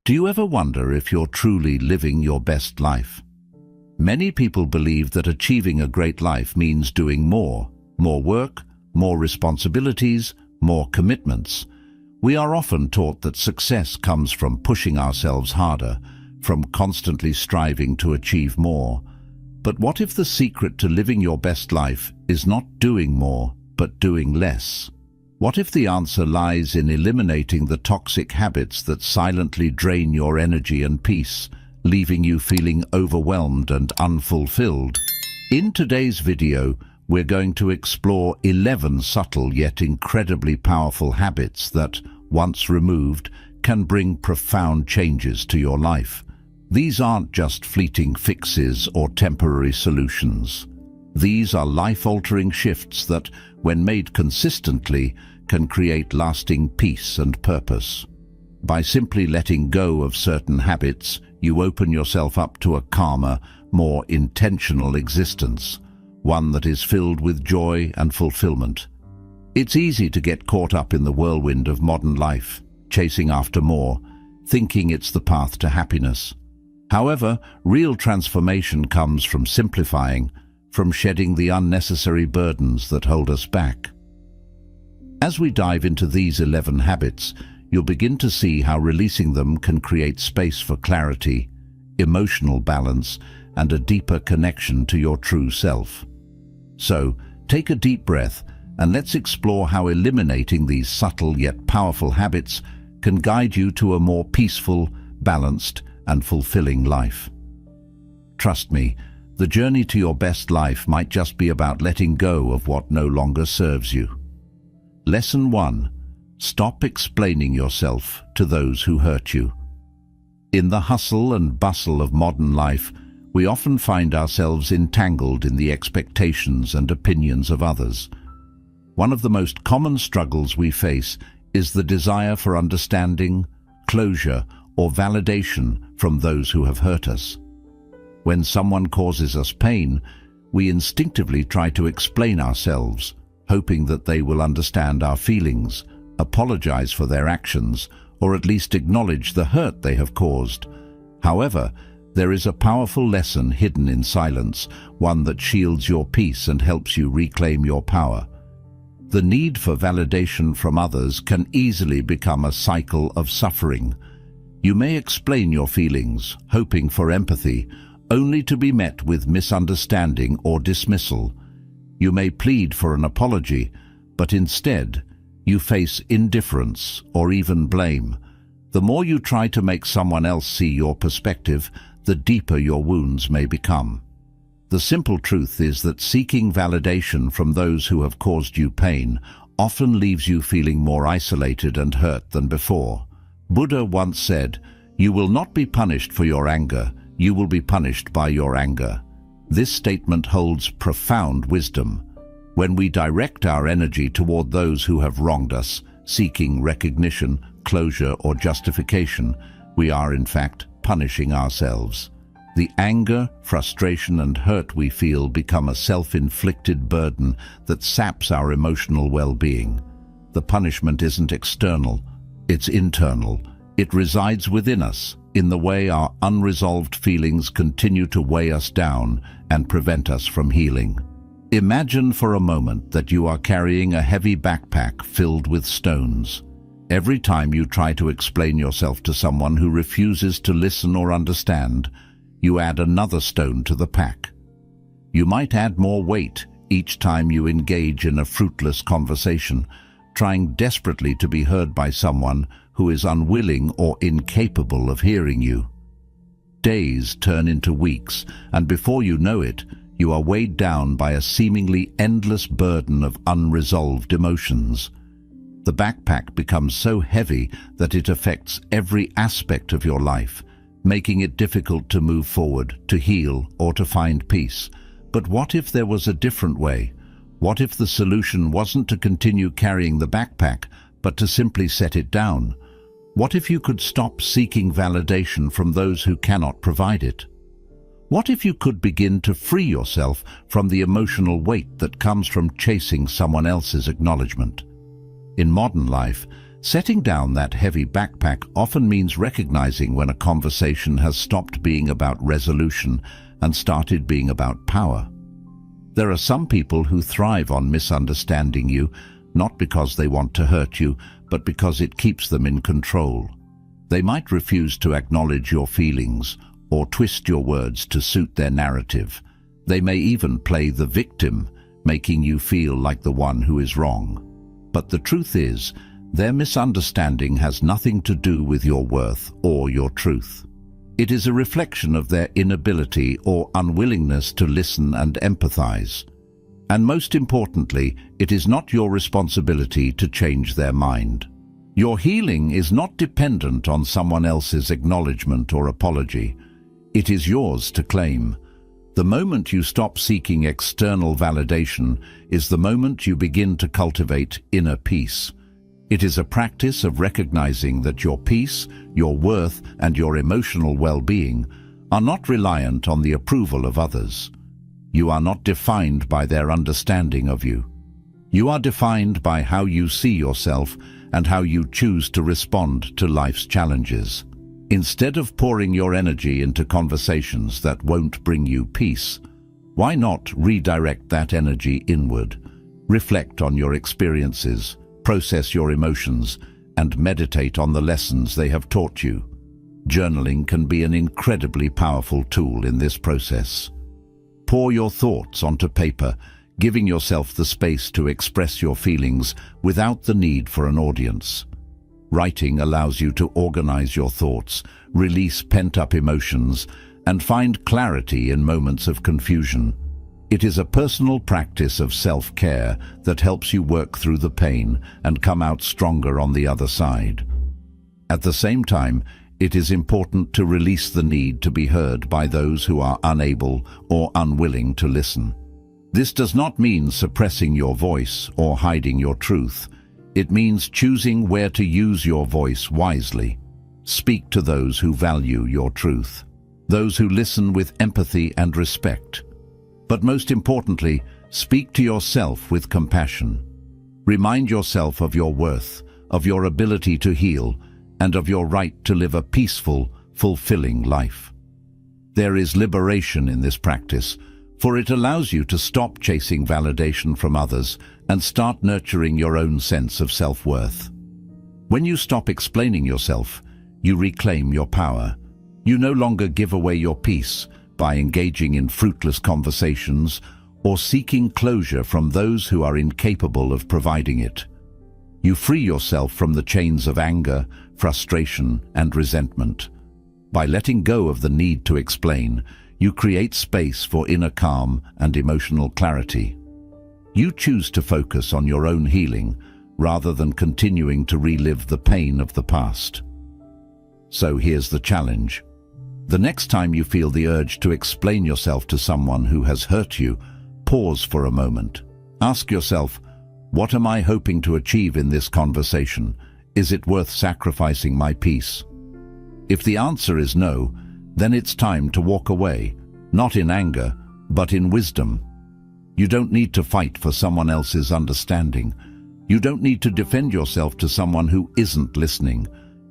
Do you ever wonder if you're truly living your best life? Many people believe that achieving a great life means doing more work, more responsibilities, more commitments. We are often taught that success comes from pushing ourselves harder, from constantly striving to achieve more. But what if the secret to living your best life is not doing more, but doing less? What if the answer lies in eliminating the toxic habits that silently drain your energy and peace, leaving you feeling overwhelmed and unfulfilled? In today's video, we're going to explore 11 subtle yet incredibly powerful habits that, once removed, can bring profound changes to your life. These aren't just fleeting fixes or temporary solutions. These are life-altering shifts that, when made consistently, can create lasting peace and purpose. By simply letting go of certain habits, you open yourself up to a calmer, more intentional existence, one that is filled with joy and fulfillment. It's easy to get caught up in the whirlwind of modern life, chasing after more, thinking it's the path to happiness. However, real transformation comes from simplifying, from shedding the unnecessary burdens that hold us back. As we dive into these 11 habits, you'll begin to see how releasing them can create space for clarity, emotional balance, and a deeper connection to your true self. So, take a deep breath and let's explore how eliminating these subtle yet powerful habits can guide you to a more peaceful, balanced, and fulfilling life. Trust me, the journey to your best life might just be about letting go of what no longer serves you. Lesson 1. Stop explaining yourself to those who hurt you. In the hustle and bustle of modern life, we often find ourselves entangled in the expectations and opinions of others. One of the most common struggles we face is the desire for understanding, closure, or validation from those who have hurt us. When someone causes us pain, we instinctively try to explain ourselves, hoping that they will understand our feelings, apologize for their actions, or at least acknowledge the hurt they have caused. However, there is a powerful lesson hidden in silence, one that shields your peace and helps you reclaim your power. The need for validation from others can easily become a cycle of suffering. You may explain your feelings, hoping for empathy, only to be met with misunderstanding or dismissal. You may plead for an apology, but instead, you face indifference or even blame. The more you try to make someone else see your perspective, the deeper your wounds may become. The simple truth is that seeking validation from those who have caused you pain often leaves you feeling more isolated and hurt than before. Buddha once said, "You will not be punished for your anger, you will be punished by your anger." This statement holds profound wisdom. When we direct our energy toward those who have wronged us, seeking recognition, closure, or justification, we are in fact punishing ourselves. The anger, frustration, and hurt we feel become a self-inflicted burden that saps our emotional well-being. The punishment isn't external, it's internal. It resides within us, in the way our unresolved feelings continue to weigh us down and prevent us from healing. Imagine for a moment that you are carrying a heavy backpack filled with stones. Every time you try to explain yourself to someone who refuses to listen or understand, you add another stone to the pack. You might add more weight each time you engage in a fruitless conversation, trying desperately to be heard by someone who is unwilling or incapable of hearing you. Days turn into weeks, and before you know it, you are weighed down by a seemingly endless burden of unresolved emotions. The backpack becomes so heavy that it affects every aspect of your life, making it difficult to move forward, to heal, or to find peace. But what if there was a different way? What if the solution wasn't to continue carrying the backpack, but to simply set it down? What if you could stop seeking validation from those who cannot provide it? What if you could begin to free yourself from the emotional weight that comes from chasing someone else's acknowledgement? In modern life, Setting down that heavy backpack often means recognizing when a conversation has stopped being about resolution and started being about power. There are some people who thrive on misunderstanding you, not because they want to hurt you, but because it keeps them in control. They might refuse to acknowledge your feelings or twist your words to suit their narrative. They may even play the victim, making you feel like the one who is wrong. But the truth is, their misunderstanding has nothing to do with your worth or your truth. It is a reflection of their inability or unwillingness to listen and empathize. And most importantly, it is not your responsibility to change their mind. Your healing is not dependent on someone else's acknowledgement or apology. It is yours to claim. The moment you stop seeking external validation is the moment you begin to cultivate inner peace. It is a practice of recognizing that your peace, your worth, and your emotional well-being are not reliant on the approval of others. You are not defined by their understanding of you. You are defined by how you see yourself and how you choose to respond to life's challenges. Instead of pouring your energy into conversations that won't bring you peace, why not redirect that energy inward? Reflect on your experiences, process your emotions, and meditate on the lessons they have taught you. Journaling can be an incredibly powerful tool in this process. Pour your thoughts onto paper, giving yourself the space to express your feelings without the need for an audience. Writing allows you to organize your thoughts, release pent-up emotions, and find clarity in moments of confusion. It is a personal practice of self-care that helps you work through the pain and come out stronger on the other side. At the same time, it is important to release the need to be heard by those who are unable or unwilling to listen. This does not mean suppressing your voice or hiding your truth. It means choosing where to use your voice wisely. Speak to those who value your truth, those who listen with empathy and respect. But most importantly, speak to yourself with compassion. Remind yourself of your worth, of your ability to heal, and of your right to live a peaceful, fulfilling life. There is liberation in this practice, for it allows you to stop chasing validation from others and start nurturing your own sense of self-worth. When you stop explaining yourself, you reclaim your power. You no longer give away your peace by engaging in fruitless conversations or seeking closure from those who are incapable of providing it. You free yourself from the chains of anger, frustration, and resentment. By letting go of the need to explain, you create space for inner calm and emotional clarity. You choose to focus on your own healing rather than continuing to relive the pain of the past. So here's the challenge. The next time you feel the urge to explain yourself to someone who has hurt you, pause for a moment. Ask yourself, what am I hoping to achieve in this conversation? Is it worth sacrificing my peace? If the answer is no, then it's time to walk away, not in anger, but in wisdom. You don't need to fight for someone else's understanding. You don't need to defend yourself to someone who isn't listening.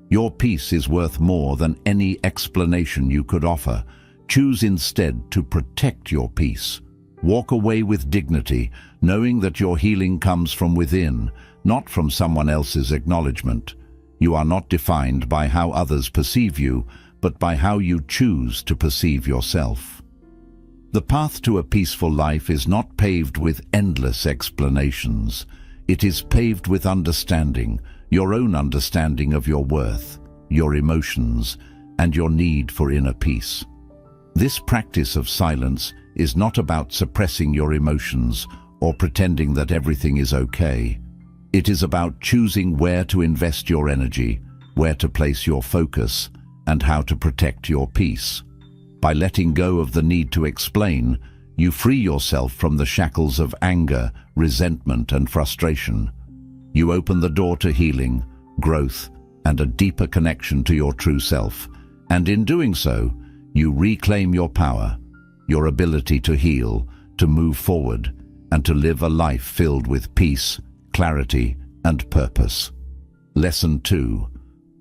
Your peace is worth more than any explanation you could offer. Choose instead to protect your peace. Walk away with dignity, knowing that your healing comes from within, not from someone else's acknowledgement. You are not defined by how others perceive you, but by how you choose to perceive yourself. The path to a peaceful life is not paved with endless explanations. It is paved with understanding, your own understanding of your worth, your emotions, and your need for inner peace. This practice of silence is not about suppressing your emotions or pretending that everything is okay. It is about choosing where to invest your energy, where to place your focus, and how to protect your peace. By letting go of the need to explain, you free yourself from the shackles of anger, resentment, and frustration. You open the door to healing, growth, and a deeper connection to your true self. And in doing so, you reclaim your power, your ability to heal, to move forward, and to live a life filled with peace, clarity, and purpose. Lesson 2.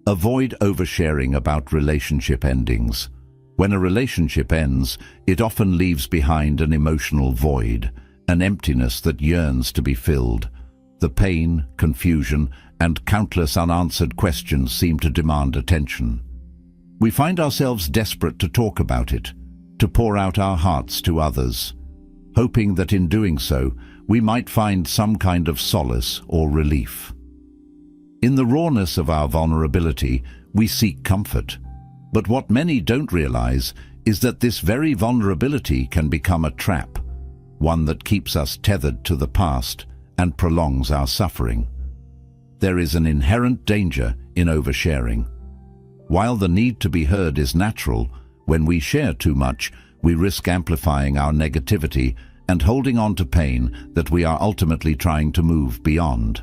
Avoid oversharing about relationship endings. When a relationship ends, it often leaves behind an emotional void, an emptiness that yearns to be filled. The pain, confusion, and countless unanswered questions seem to demand attention. We find ourselves desperate to talk about it, to pour out our hearts to others, hoping that in doing so, we might find some kind of solace or relief. In the rawness of our vulnerability, we seek comfort. But what many don't realize is that this very vulnerability can become a trap, one that keeps us tethered to the past and prolongs our suffering. There is an inherent danger in oversharing. While the need to be heard is natural, when we share too much, we risk amplifying our negativity and holding on to pain that we are ultimately trying to move beyond.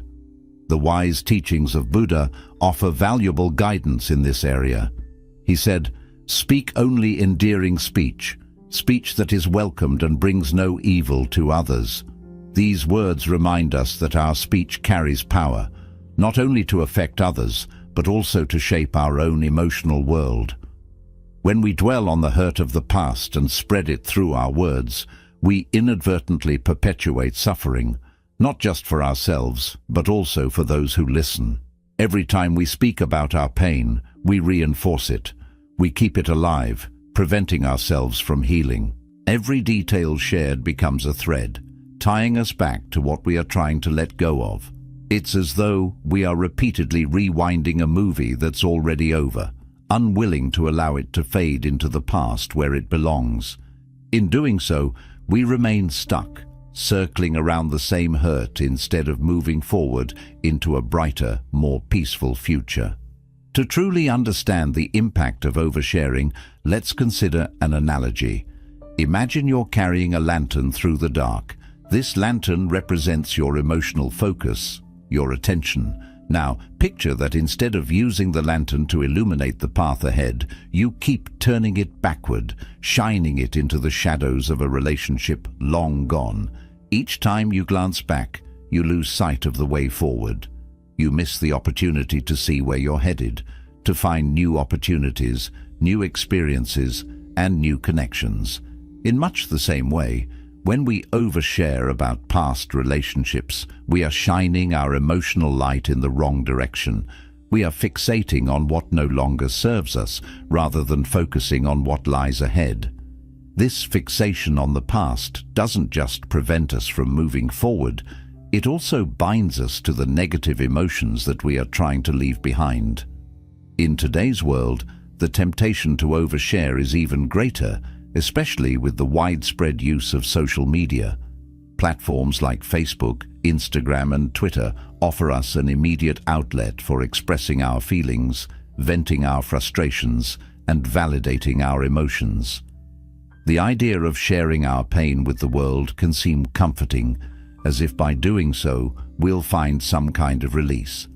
The wise teachings of Buddha offer valuable guidance in this area. He said, "Speak only endearing speech, speech that is welcomed and brings no evil to others." These words remind us that our speech carries power, not only to affect others, but also to shape our own emotional world. When we dwell on the hurt of the past and spread it through our words, we inadvertently perpetuate suffering, not just for ourselves, but also for those who listen. Every time we speak about our pain, we reinforce it. We keep it alive, preventing ourselves from healing. Every detail shared becomes a thread, tying us back to what we are trying to let go of. It's as though we are repeatedly rewinding a movie that's already over, unwilling to allow it to fade into the past where it belongs. In doing so, we remain stuck, circling around the same hurt instead of moving forward into a brighter, more peaceful future. To truly understand the impact of oversharing, let's consider an analogy. Imagine you're carrying a lantern through the dark. This lantern represents your emotional focus, your attention. Now, picture that instead of using the lantern to illuminate the path ahead, you keep turning it backward, shining it into the shadows of a relationship long gone. Each time you glance back, you lose sight of the way forward. You miss the opportunity to see where you're headed, to find new opportunities, new experiences, and new connections. In much the same way, when we overshare about past relationships, we are shining our emotional light in the wrong direction. We are fixating on what no longer serves us, rather than focusing on what lies ahead. This fixation on the past doesn't just prevent us from moving forward, it also binds us to the negative emotions that we are trying to leave behind. In today's world, the temptation to overshare is even greater, especially with the widespread use of social media. Platforms like Facebook, Instagram, and Twitter offer us an immediate outlet for expressing our feelings, venting our frustrations, and validating our emotions. The idea of sharing our pain with the world can seem comforting, as if by doing so, we'll find some kind of release.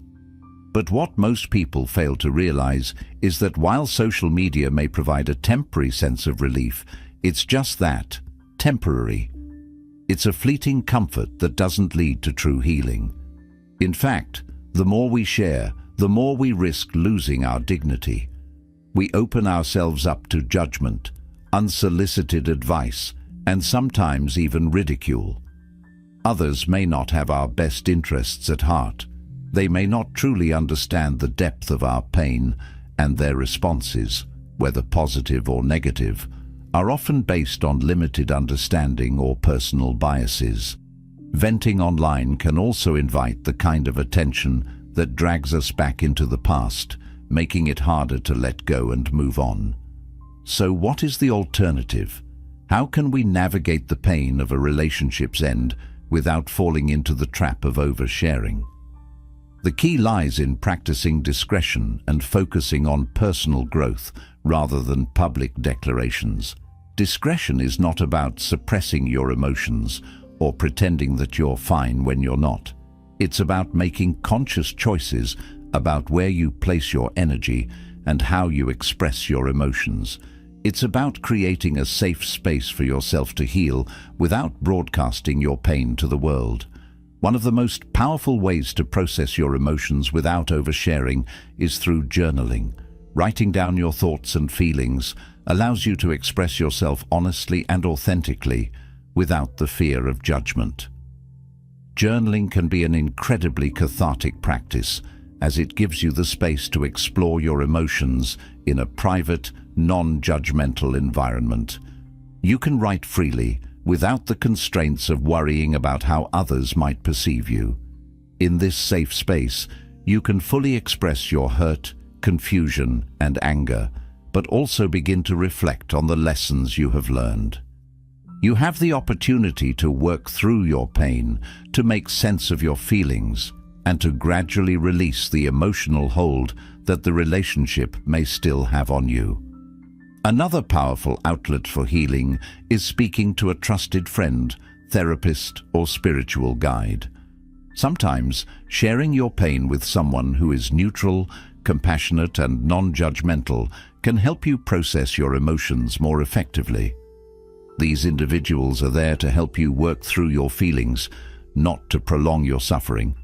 But what most people fail to realize is that while social media may provide a temporary sense of relief, it's just that, temporary. It's a fleeting comfort that doesn't lead to true healing. In fact, the more we share, the more we risk losing our dignity. We open ourselves up to judgment, unsolicited advice, and sometimes even ridicule. Others may not have our best interests at heart. They may not truly understand the depth of our pain, and their responses, whether positive or negative, are often based on limited understanding or personal biases. Venting online can also invite the kind of attention that drags us back into the past, making it harder to let go and move on. So what is the alternative? How can we navigate the pain of a relationship's end without falling into the trap of oversharing? The key lies in practicing discretion and focusing on personal growth rather than public declarations. Discretion is not about suppressing your emotions or pretending that you're fine when you're not. It's about making conscious choices about where you place your energy and how you express your emotions. It's about creating a safe space for yourself to heal without broadcasting your pain to the world. One of the most powerful ways to process your emotions without oversharing is through journaling. Writing down your thoughts and feelings allows you to express yourself honestly and authentically without the fear of judgment. Journaling can be an incredibly cathartic practice, as it gives you the space to explore your emotions in a private, non-judgmental environment. You can write freely, without the constraints of worrying about how others might perceive you. In this safe space, you can fully express your hurt, confusion, and anger, but also begin to reflect on the lessons you have learned. You have the opportunity to work through your pain, to make sense of your feelings, and to gradually release the emotional hold that the relationship may still have on you. Another powerful outlet for healing is speaking to a trusted friend, therapist, or spiritual guide. Sometimes, sharing your pain with someone who is neutral, compassionate, and non-judgmental can help you process your emotions more effectively. These individuals are there to help you work through your feelings, not to prolong your suffering.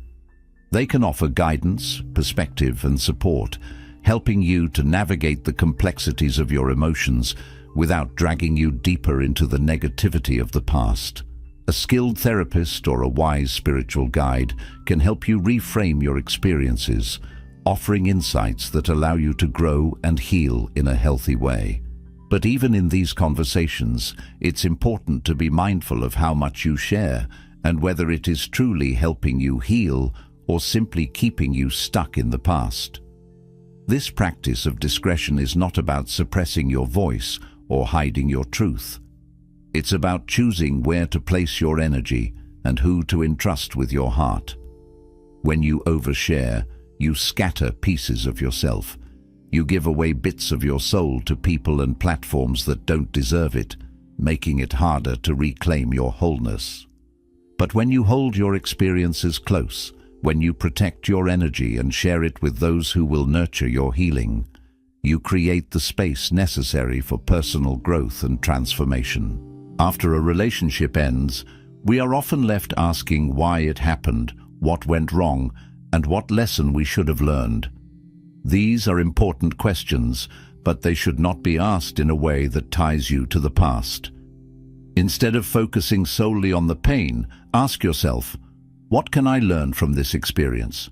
They can offer guidance, perspective, and support, helping you to navigate the complexities of your emotions without dragging you deeper into the negativity of the past. A skilled therapist or a wise spiritual guide can help you reframe your experiences, offering insights that allow you to grow and heal in a healthy way. But even in these conversations, it's important to be mindful of how much you share and whether it is truly helping you heal or simply keeping you stuck in the past. This practice of discretion is not about suppressing your voice or hiding your truth. It's about choosing where to place your energy and who to entrust with your heart. When you overshare, you scatter pieces of yourself. You give away bits of your soul to people and platforms that don't deserve it, making it harder to reclaim your wholeness. But when you hold your experiences close, when you protect your energy and share it with those who will nurture your healing, you create the space necessary for personal growth and transformation. After a relationship ends, we are often left asking why it happened, what went wrong, and what lesson we should have learned. These are important questions, but they should not be asked in a way that ties you to the past. Instead of focusing solely on the pain, ask yourself, what can I learn from this experience?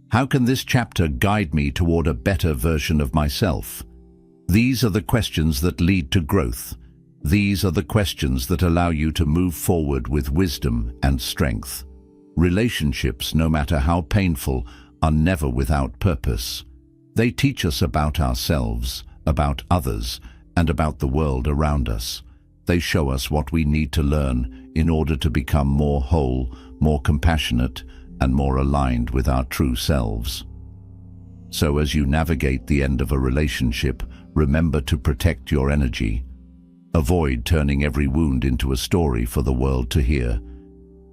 How can this chapter guide me toward a better version of myself? These are the questions that lead to growth. These are the questions that allow you to move forward with wisdom and strength. Relationships, no matter how painful, are never without purpose. They teach us about ourselves, about others, and about the world around us. They show us what we need to learn in order to become more whole, more compassionate, and more aligned with our true selves. So as you navigate the end of a relationship, remember to protect your energy. Avoid turning every wound into a story for the world to hear.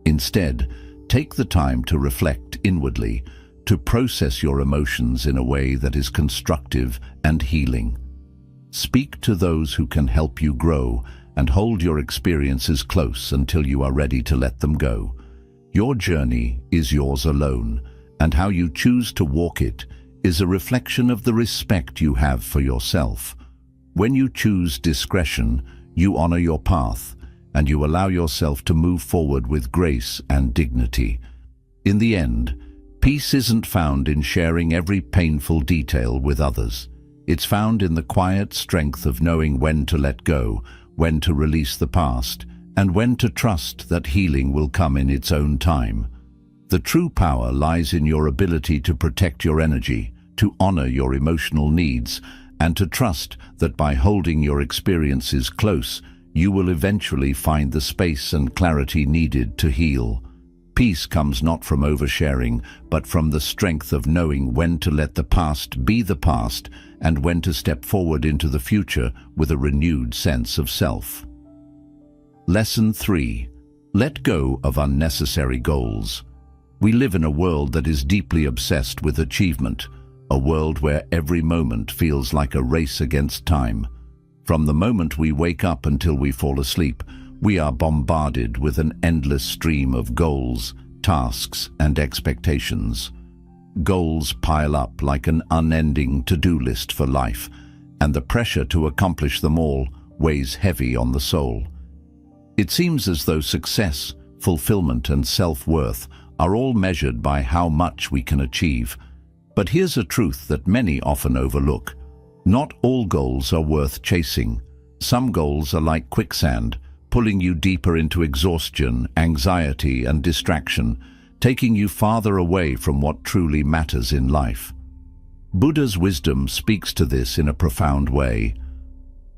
Instead, take the time to reflect inwardly, to process your emotions in a way that is constructive and healing. Speak to those who can help you grow and hold your experiences close until you are ready to let them go. Your journey is yours alone, and how you choose to walk it is a reflection of the respect you have for yourself. When you choose discretion, you honor your path, and you allow yourself to move forward with grace and dignity. In the end, peace isn't found in sharing every painful detail with others. It's found in the quiet strength of knowing when to let go, when to release the past, and when to trust that healing will come in its own time. The true power lies in your ability to protect your energy, to honor your emotional needs, and to trust that by holding your experiences close, you will eventually find the space and clarity needed to heal. Peace comes not from oversharing, but from the strength of knowing when to let the past be the past and when to step forward into the future with a renewed sense of self. Lesson 3. Let go of unnecessary goals. We live in a world that is deeply obsessed with achievement, a world where every moment feels like a race against time. From the moment we wake up until we fall asleep, we are bombarded with an endless stream of goals, tasks and expectations. Goals pile up like an unending to-do list for life, and the pressure to accomplish them all weighs heavy on the soul. It seems as though success, fulfillment, and self-worth are all measured by how much we can achieve. But here's a truth that many often overlook. Not all goals are worth chasing. Some goals are like quicksand, pulling you deeper into exhaustion, anxiety, and distraction, taking you farther away from what truly matters in life. Buddha's wisdom speaks to this in a profound way.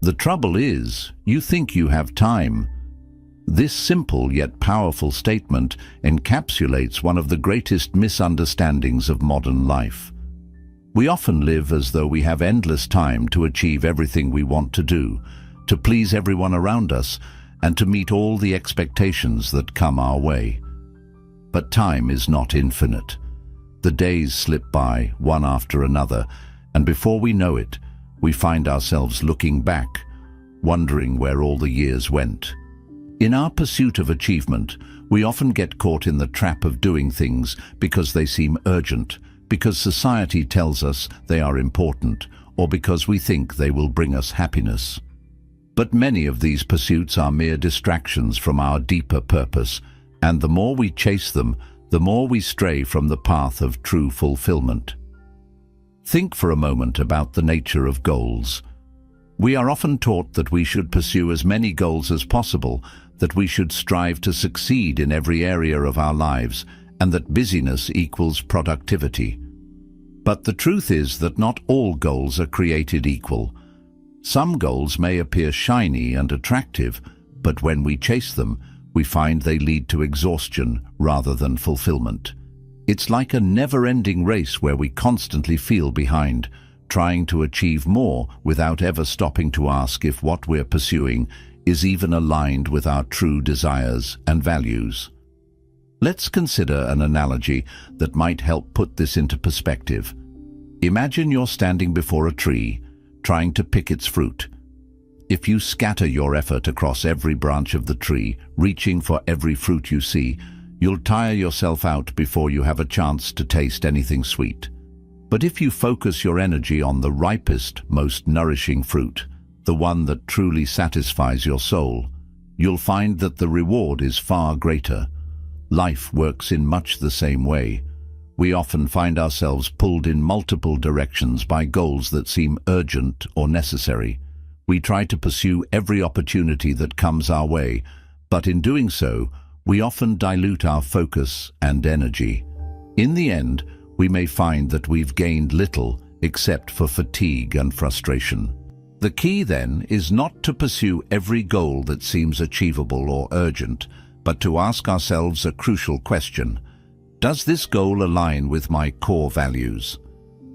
The trouble is, you think you have time. This simple yet powerful statement encapsulates one of the greatest misunderstandings of modern life. We often live as though we have endless time to achieve everything we want to do, to please everyone around us, and to meet all the expectations that come our way. But time is not infinite. The days slip by, one after another, and before we know it, we find ourselves looking back, wondering where all the years went. In our pursuit of achievement, we often get caught in the trap of doing things because they seem urgent, because society tells us they are important, or because we think they will bring us happiness. But many of these pursuits are mere distractions from our deeper purpose, and the more we chase them, the more we stray from the path of true fulfillment. Think for a moment about the nature of goals. We are often taught that we should pursue as many goals as possible, that we should strive to succeed in every area of our lives, and that busyness equals productivity. But the truth is that not all goals are created equal. Some goals may appear shiny and attractive, but when we chase them, we find they lead to exhaustion rather than fulfillment. It's like a never-ending race where we constantly feel behind, trying to achieve more without ever stopping to ask if what we're pursuing is even aligned with our true desires and values. Let's consider an analogy that might help put this into perspective. Imagine you're standing before a tree, trying to pick its fruit. If you scatter your effort across every branch of the tree, reaching for every fruit you see, you'll tire yourself out before you have a chance to taste anything sweet. But if you focus your energy on the ripest, most nourishing fruit, the one that truly satisfies your soul, you'll find that the reward is far greater. Life works in much the same way. We often find ourselves pulled in multiple directions by goals that seem urgent or necessary. We try to pursue every opportunity that comes our way, but in doing so, we often dilute our focus and energy. In the end, we may find that we've gained little except for fatigue and frustration. The key, then, is not to pursue every goal that seems achievable or urgent, but to ask ourselves a crucial question. Does this goal align with my core values?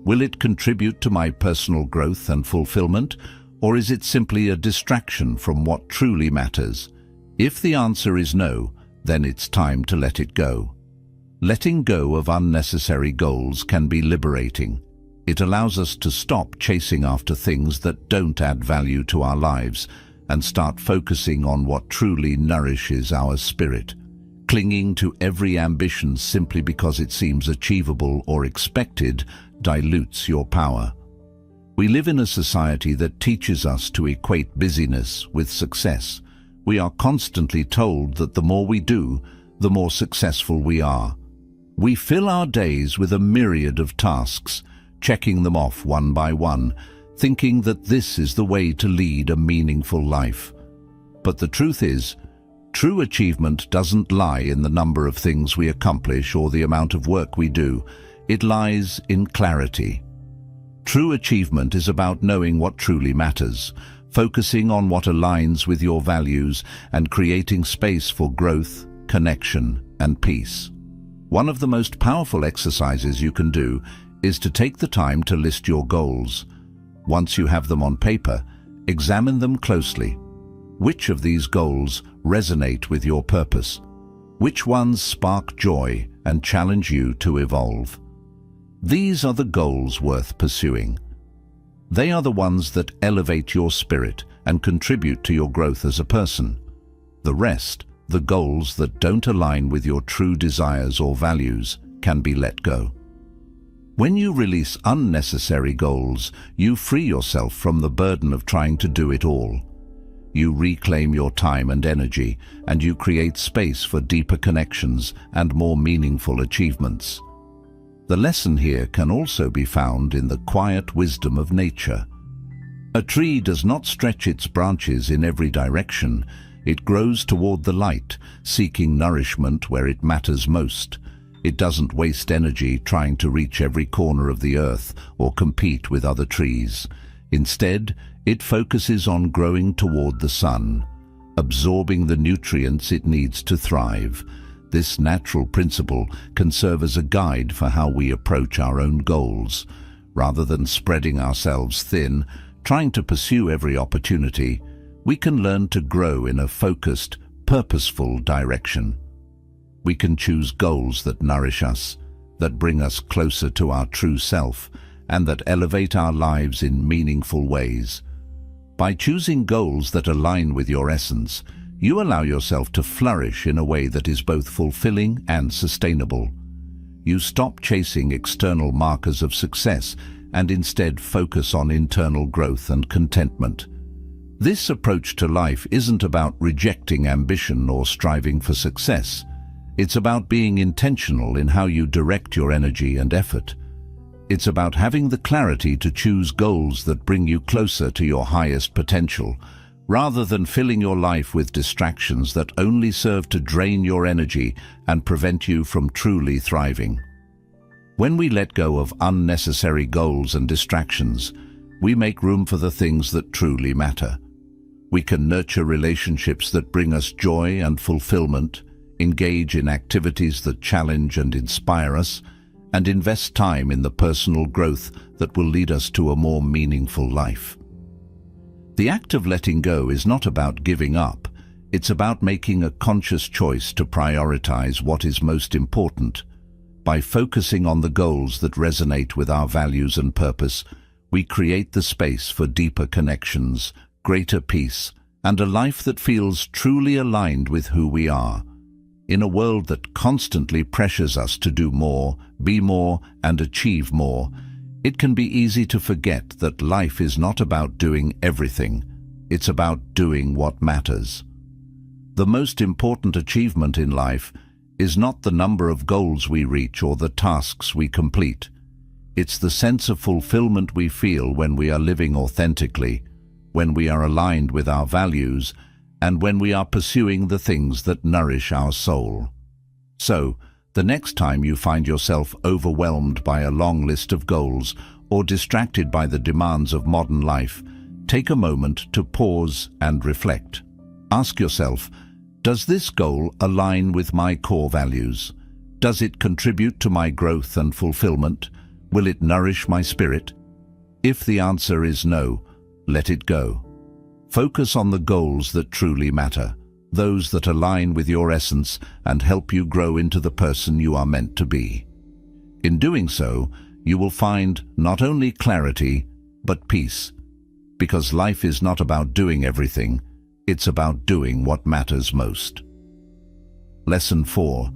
Will it contribute to my personal growth and fulfillment, or is it simply a distraction from what truly matters? If the answer is no, then it's time to let it go. Letting go of unnecessary goals can be liberating. It allows us to stop chasing after things that don't add value to our lives and start focusing on what truly nourishes our spirit. Clinging to every ambition simply because it seems achievable or expected dilutes your power. We live in a society that teaches us to equate busyness with success. We are constantly told that the more we do, the more successful we are. We fill our days with a myriad of tasks, checking them off one by one, thinking that this is the way to lead a meaningful life. But the truth is, true achievement doesn't lie in the number of things we accomplish or the amount of work we do. It lies in clarity. True achievement is about knowing what truly matters, focusing on what aligns with your values, and creating space for growth, connection, and peace. One of the most powerful exercises you can do is to take the time to list your goals. Once you have them on paper, examine them closely. Which of these goals resonate with your purpose? Which ones spark joy and challenge you to evolve? These are the goals worth pursuing. They are the ones that elevate your spirit and contribute to your growth as a person. The rest The goals that don't align with your true desires or values can be let go. When you release unnecessary goals, you free yourself from the burden of trying to do it all. You reclaim your time and energy, and you create space for deeper connections and more meaningful achievements. The lesson here can also be found in the quiet wisdom of nature. A tree does not stretch its branches in every direction. It grows toward the light, seeking nourishment where it matters most. It doesn't waste energy trying to reach every corner of the earth or compete with other trees. Instead, it focuses on growing toward the sun, absorbing the nutrients it needs to thrive. This natural principle can serve as a guide for how we approach our own goals. Rather than spreading ourselves thin, trying to pursue every opportunity, we can learn to grow in a focused, purposeful direction. We can choose goals that nourish us, that bring us closer to our true self, and that elevate our lives in meaningful ways. By choosing goals that align with your essence, you allow yourself to flourish in a way that is both fulfilling and sustainable. You stop chasing external markers of success and instead focus on internal growth and contentment. This approach to life isn't about rejecting ambition or striving for success. It's about being intentional in how you direct your energy and effort. It's about having the clarity to choose goals that bring you closer to your highest potential, rather than filling your life with distractions that only serve to drain your energy and prevent you from truly thriving. When we let go of unnecessary goals and distractions, we make room for the things that truly matter. We can nurture relationships that bring us joy and fulfillment, engage in activities that challenge and inspire us, and invest time in the personal growth that will lead us to a more meaningful life. The act of letting go is not about giving up. It's about making a conscious choice to prioritize what is most important. By focusing on the goals that resonate with our values and purpose, we create the space for deeper connections, greater peace, and a life that feels truly aligned with who we are. In a world that constantly pressures us to do more, be more, and achieve more, it can be easy to forget that life is not about doing everything. It's about doing what matters. The most important achievement in life is not the number of goals we reach or the tasks we complete. It's the sense of fulfillment we feel when we are living authentically, when we are aligned with our values, and when we are pursuing the things that nourish our soul. So, the next time you find yourself overwhelmed by a long list of goals or distracted by the demands of modern life, take a moment to pause and reflect. Ask yourself, does this goal align with my core values? Does it contribute to my growth and fulfillment? Will it nourish my spirit? If the answer is no, let it go. Focus on the goals that truly matter, those that align with your essence and help you grow into the person you are meant to be. In doing so, you will find not only clarity, but peace. Because life is not about doing everything, it's about doing what matters most. Lesson 4.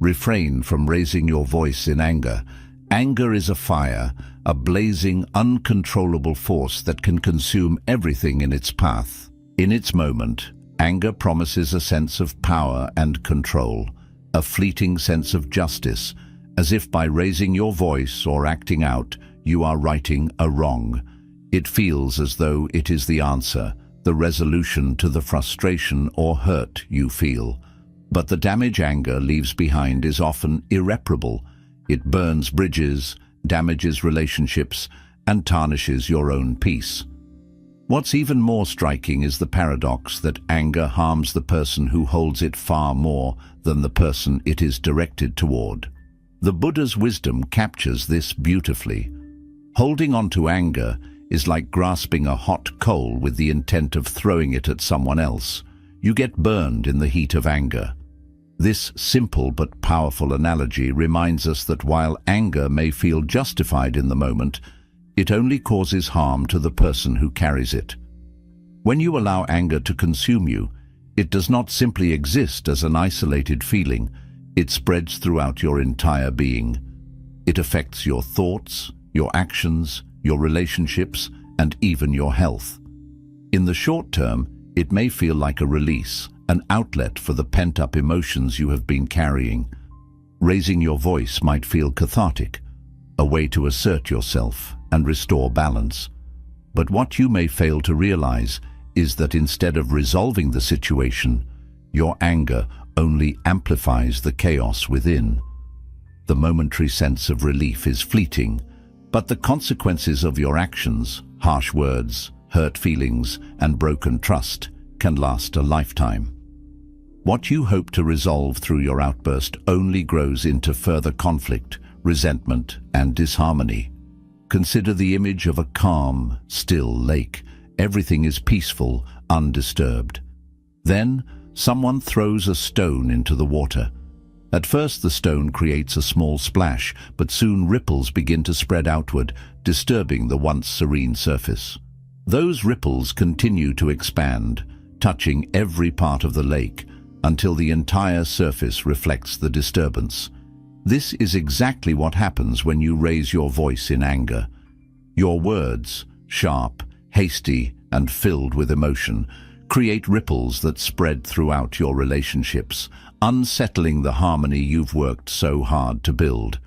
Refrain from raising your voice in anger. Anger is a fire, a blazing, uncontrollable force that can consume everything in its path. In its moment, anger promises a sense of power and control, a fleeting sense of justice, as if by raising your voice or acting out, you are righting a wrong. It feels as though it is the answer, the resolution to the frustration or hurt you feel. But the damage anger leaves behind is often irreparable. It burns bridges, damages relationships, and tarnishes your own peace. What's even more striking is the paradox that anger harms the person who holds it far more than the person it is directed toward. The Buddha's wisdom captures this beautifully. Holding on to anger is like grasping a hot coal with the intent of throwing it at someone else. You get burned in the heat of anger. This simple but powerful analogy reminds us that while anger may feel justified in the moment, it only causes harm to the person who carries it. When you allow anger to consume you, It does not simply exist as an isolated feeling, it spreads throughout your entire being. It affects your thoughts, your actions, your relationships, and even your health. In the short term, it may feel like a release, an outlet for the pent-up emotions you have been carrying. Raising your voice might feel cathartic, a way to assert yourself and restore balance. But what you may fail to realize is that instead of resolving the situation, your anger only amplifies the chaos within. The momentary sense of relief is fleeting, but the consequences of your actions, harsh words, hurt feelings, and broken trust can last a lifetime. What you hope to resolve through your outburst only grows into further conflict, resentment, and disharmony. Consider the image of a calm, still lake. Everything is peaceful, undisturbed. Then, someone throws a stone into the water. At first, the stone creates a small splash, but soon ripples begin to spread outward, disturbing the once serene surface. Those ripples continue to expand, touching every part of the lake, until the entire surface reflects the disturbance. This is exactly what happens when you raise your voice in anger. Your words, sharp, hasty, and filled with emotion, create ripples that spread throughout your relationships, unsettling the harmony you've worked so hard to build.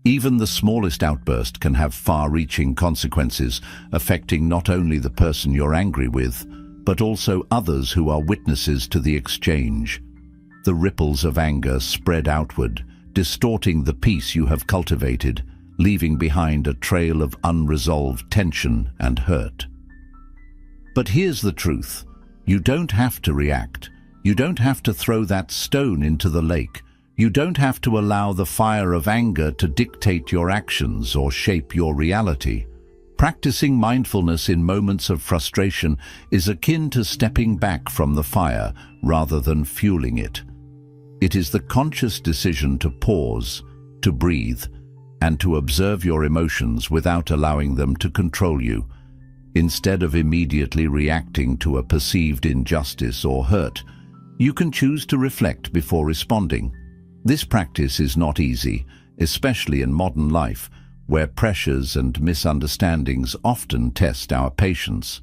Even the smallest outburst can have far-reaching consequences, affecting not only the person you're angry with, but also others who are witnesses to the exchange. The ripples of anger spread outward, distorting the peace you have cultivated, leaving behind a trail of unresolved tension and hurt. But here's the truth. You don't have to react. You don't have to throw that stone into the lake. You don't have to allow the fire of anger to dictate your actions or shape your reality. Practicing mindfulness in moments of frustration is akin to stepping back from the fire rather than fueling it. It is the conscious decision to pause, to breathe, and to observe your emotions without allowing them to control you. Instead of immediately reacting to a perceived injustice or hurt, you can choose to reflect before responding. This practice is not easy, especially in modern life, where pressures and misunderstandings often test our patience.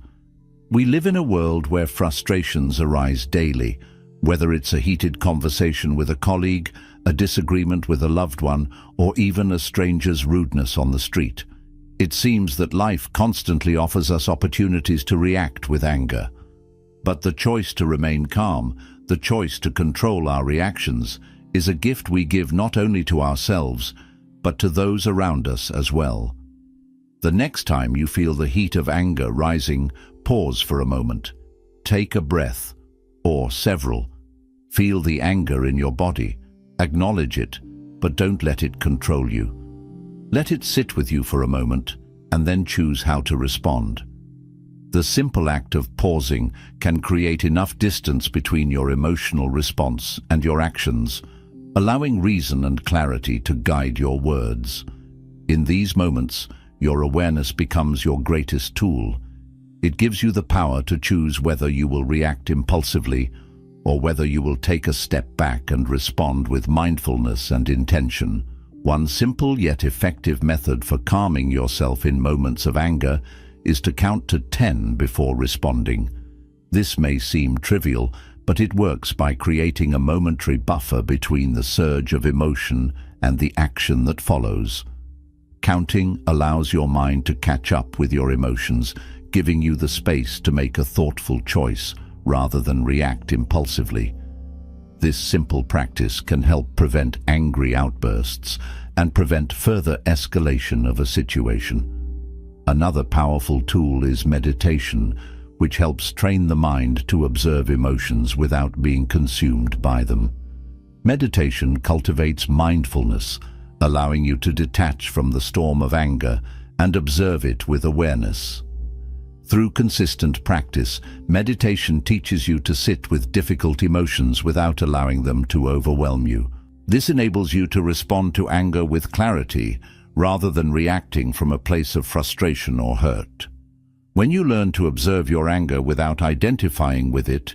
We live in a world where frustrations arise daily, whether it's a heated conversation with a colleague, a disagreement with a loved one, or even a stranger's rudeness on the street. It seems that life constantly offers us opportunities to react with anger. But the choice to remain calm, the choice to control our reactions, is a gift we give not only to ourselves, but to those around us as well. The next time you feel the heat of anger rising, pause for a moment. Take a breath, or several. Feel the anger in your body. Acknowledge it, but don't let it control you. Let it sit with you for a moment, and then choose how to respond. The simple act of pausing can create enough distance between your emotional response and your actions, allowing reason and clarity to guide your words. In these moments, your awareness becomes your greatest tool. It gives you the power to choose whether you will react impulsively or whether you will take a step back and respond with mindfulness and intention. One simple yet effective method for calming yourself in moments of anger is to count to 10 before responding. This may seem trivial, but it works by creating a momentary buffer between the surge of emotion and the action that follows. Counting allows your mind to catch up with your emotions, giving you the space to make a thoughtful choice rather than react impulsively. This simple practice can help prevent angry outbursts and prevent further escalation of a situation. Another powerful tool is meditation, which helps train the mind to observe emotions without being consumed by them. Meditation cultivates mindfulness, allowing you to detach from the storm of anger and observe it with awareness. Through consistent practice, meditation teaches you to sit with difficult emotions without allowing them to overwhelm you. This enables you to respond to anger with clarity, rather than reacting from a place of frustration or hurt. When you learn to observe your anger without identifying with it,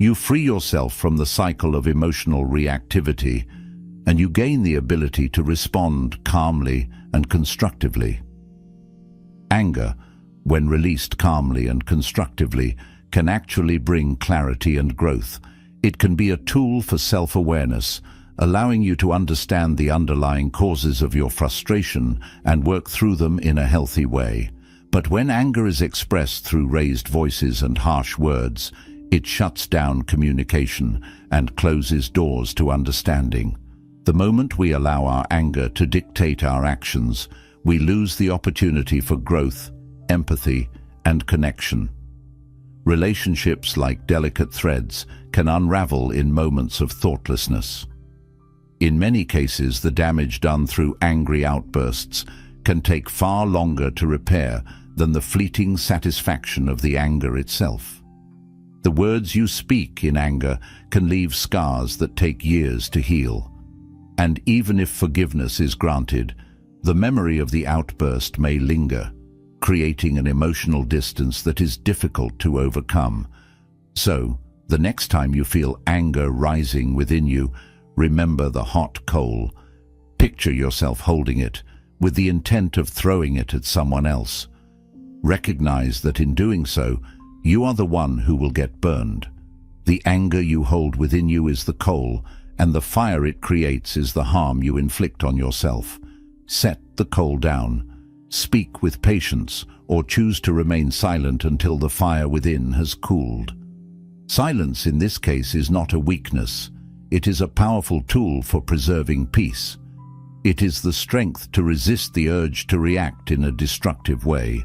you free yourself from the cycle of emotional reactivity, and you gain the ability to respond calmly and constructively. Anger, when released calmly and constructively, can actually bring clarity and growth. It can be a tool for self-awareness, allowing you to understand the underlying causes of your frustration and work through them in a healthy way. But when anger is expressed through raised voices and harsh words, it shuts down communication and closes doors to understanding. The moment we allow our anger to dictate our actions, we lose the opportunity for growth, empathy, and connection. Relationships, like delicate threads, can unravel in moments of thoughtlessness. In many cases, the damage done through angry outbursts can take far longer to repair than the fleeting satisfaction of the anger itself. The words you speak in anger can leave scars that take years to heal. And even if forgiveness is granted, the memory of the outburst may linger, creating an emotional distance that is difficult to overcome. So, the next time you feel anger rising within you, remember the hot coal. Picture yourself holding it, with the intent of throwing it at someone else. Recognize that in doing so, you are the one who will get burned. The anger you hold within you is the coal, and the fire it creates is the harm you inflict on yourself. Set the coal down. Speak with patience, or choose to remain silent until the fire within has cooled. Silence in this case is not a weakness. It is a powerful tool for preserving peace. It is the strength to resist the urge to react in a destructive way,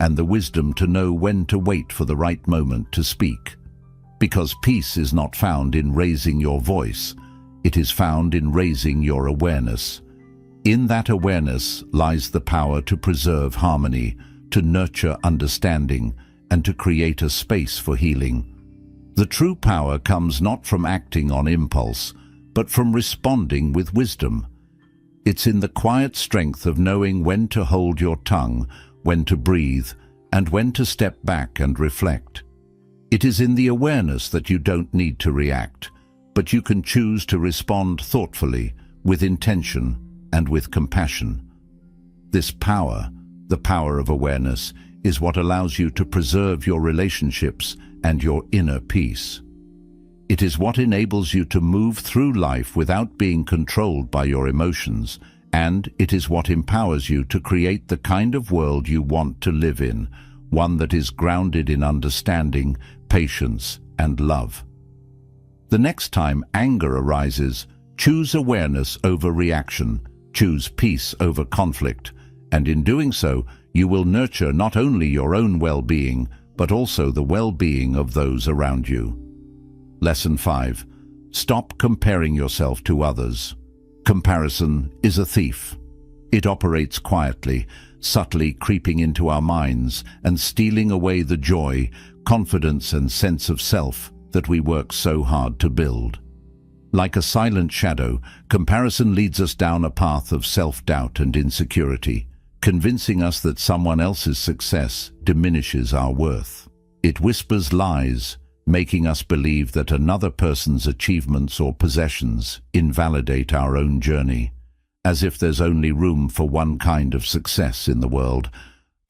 and the wisdom to know when to wait for the right moment to speak. Because peace is not found in raising your voice, it is found in raising your awareness. In that awareness lies the power to preserve harmony, to nurture understanding, and to create a space for healing. The true power comes not from acting on impulse, but from responding with wisdom. It's in the quiet strength of knowing when to hold your tongue, when to breathe, and when to step back and reflect. It is in the awareness that you don't need to react, but you can choose to respond thoughtfully, with intention, and with compassion. This power, the power of awareness, is what allows you to preserve your relationships and your inner peace. It is what enables you to move through life without being controlled by your emotions, and it is what empowers you to create the kind of world you want to live in, one that is grounded in understanding, patience, and love. The next time anger arises, choose awareness over reaction. Choose peace over conflict, and in doing so, you will nurture not only your own well-being, but also the well-being of those around you. Lesson 5. Stop comparing yourself to others. Comparison is a thief. It operates quietly, subtly creeping into our minds and stealing away the joy, confidence, and sense of self that we work so hard to build. Like a silent shadow, comparison leads us down a path of self-doubt and insecurity, convincing us that someone else's success diminishes our worth. It whispers lies, making us believe that another person's achievements or possessions invalidate our own journey, as if there's only room for one kind of success in the world.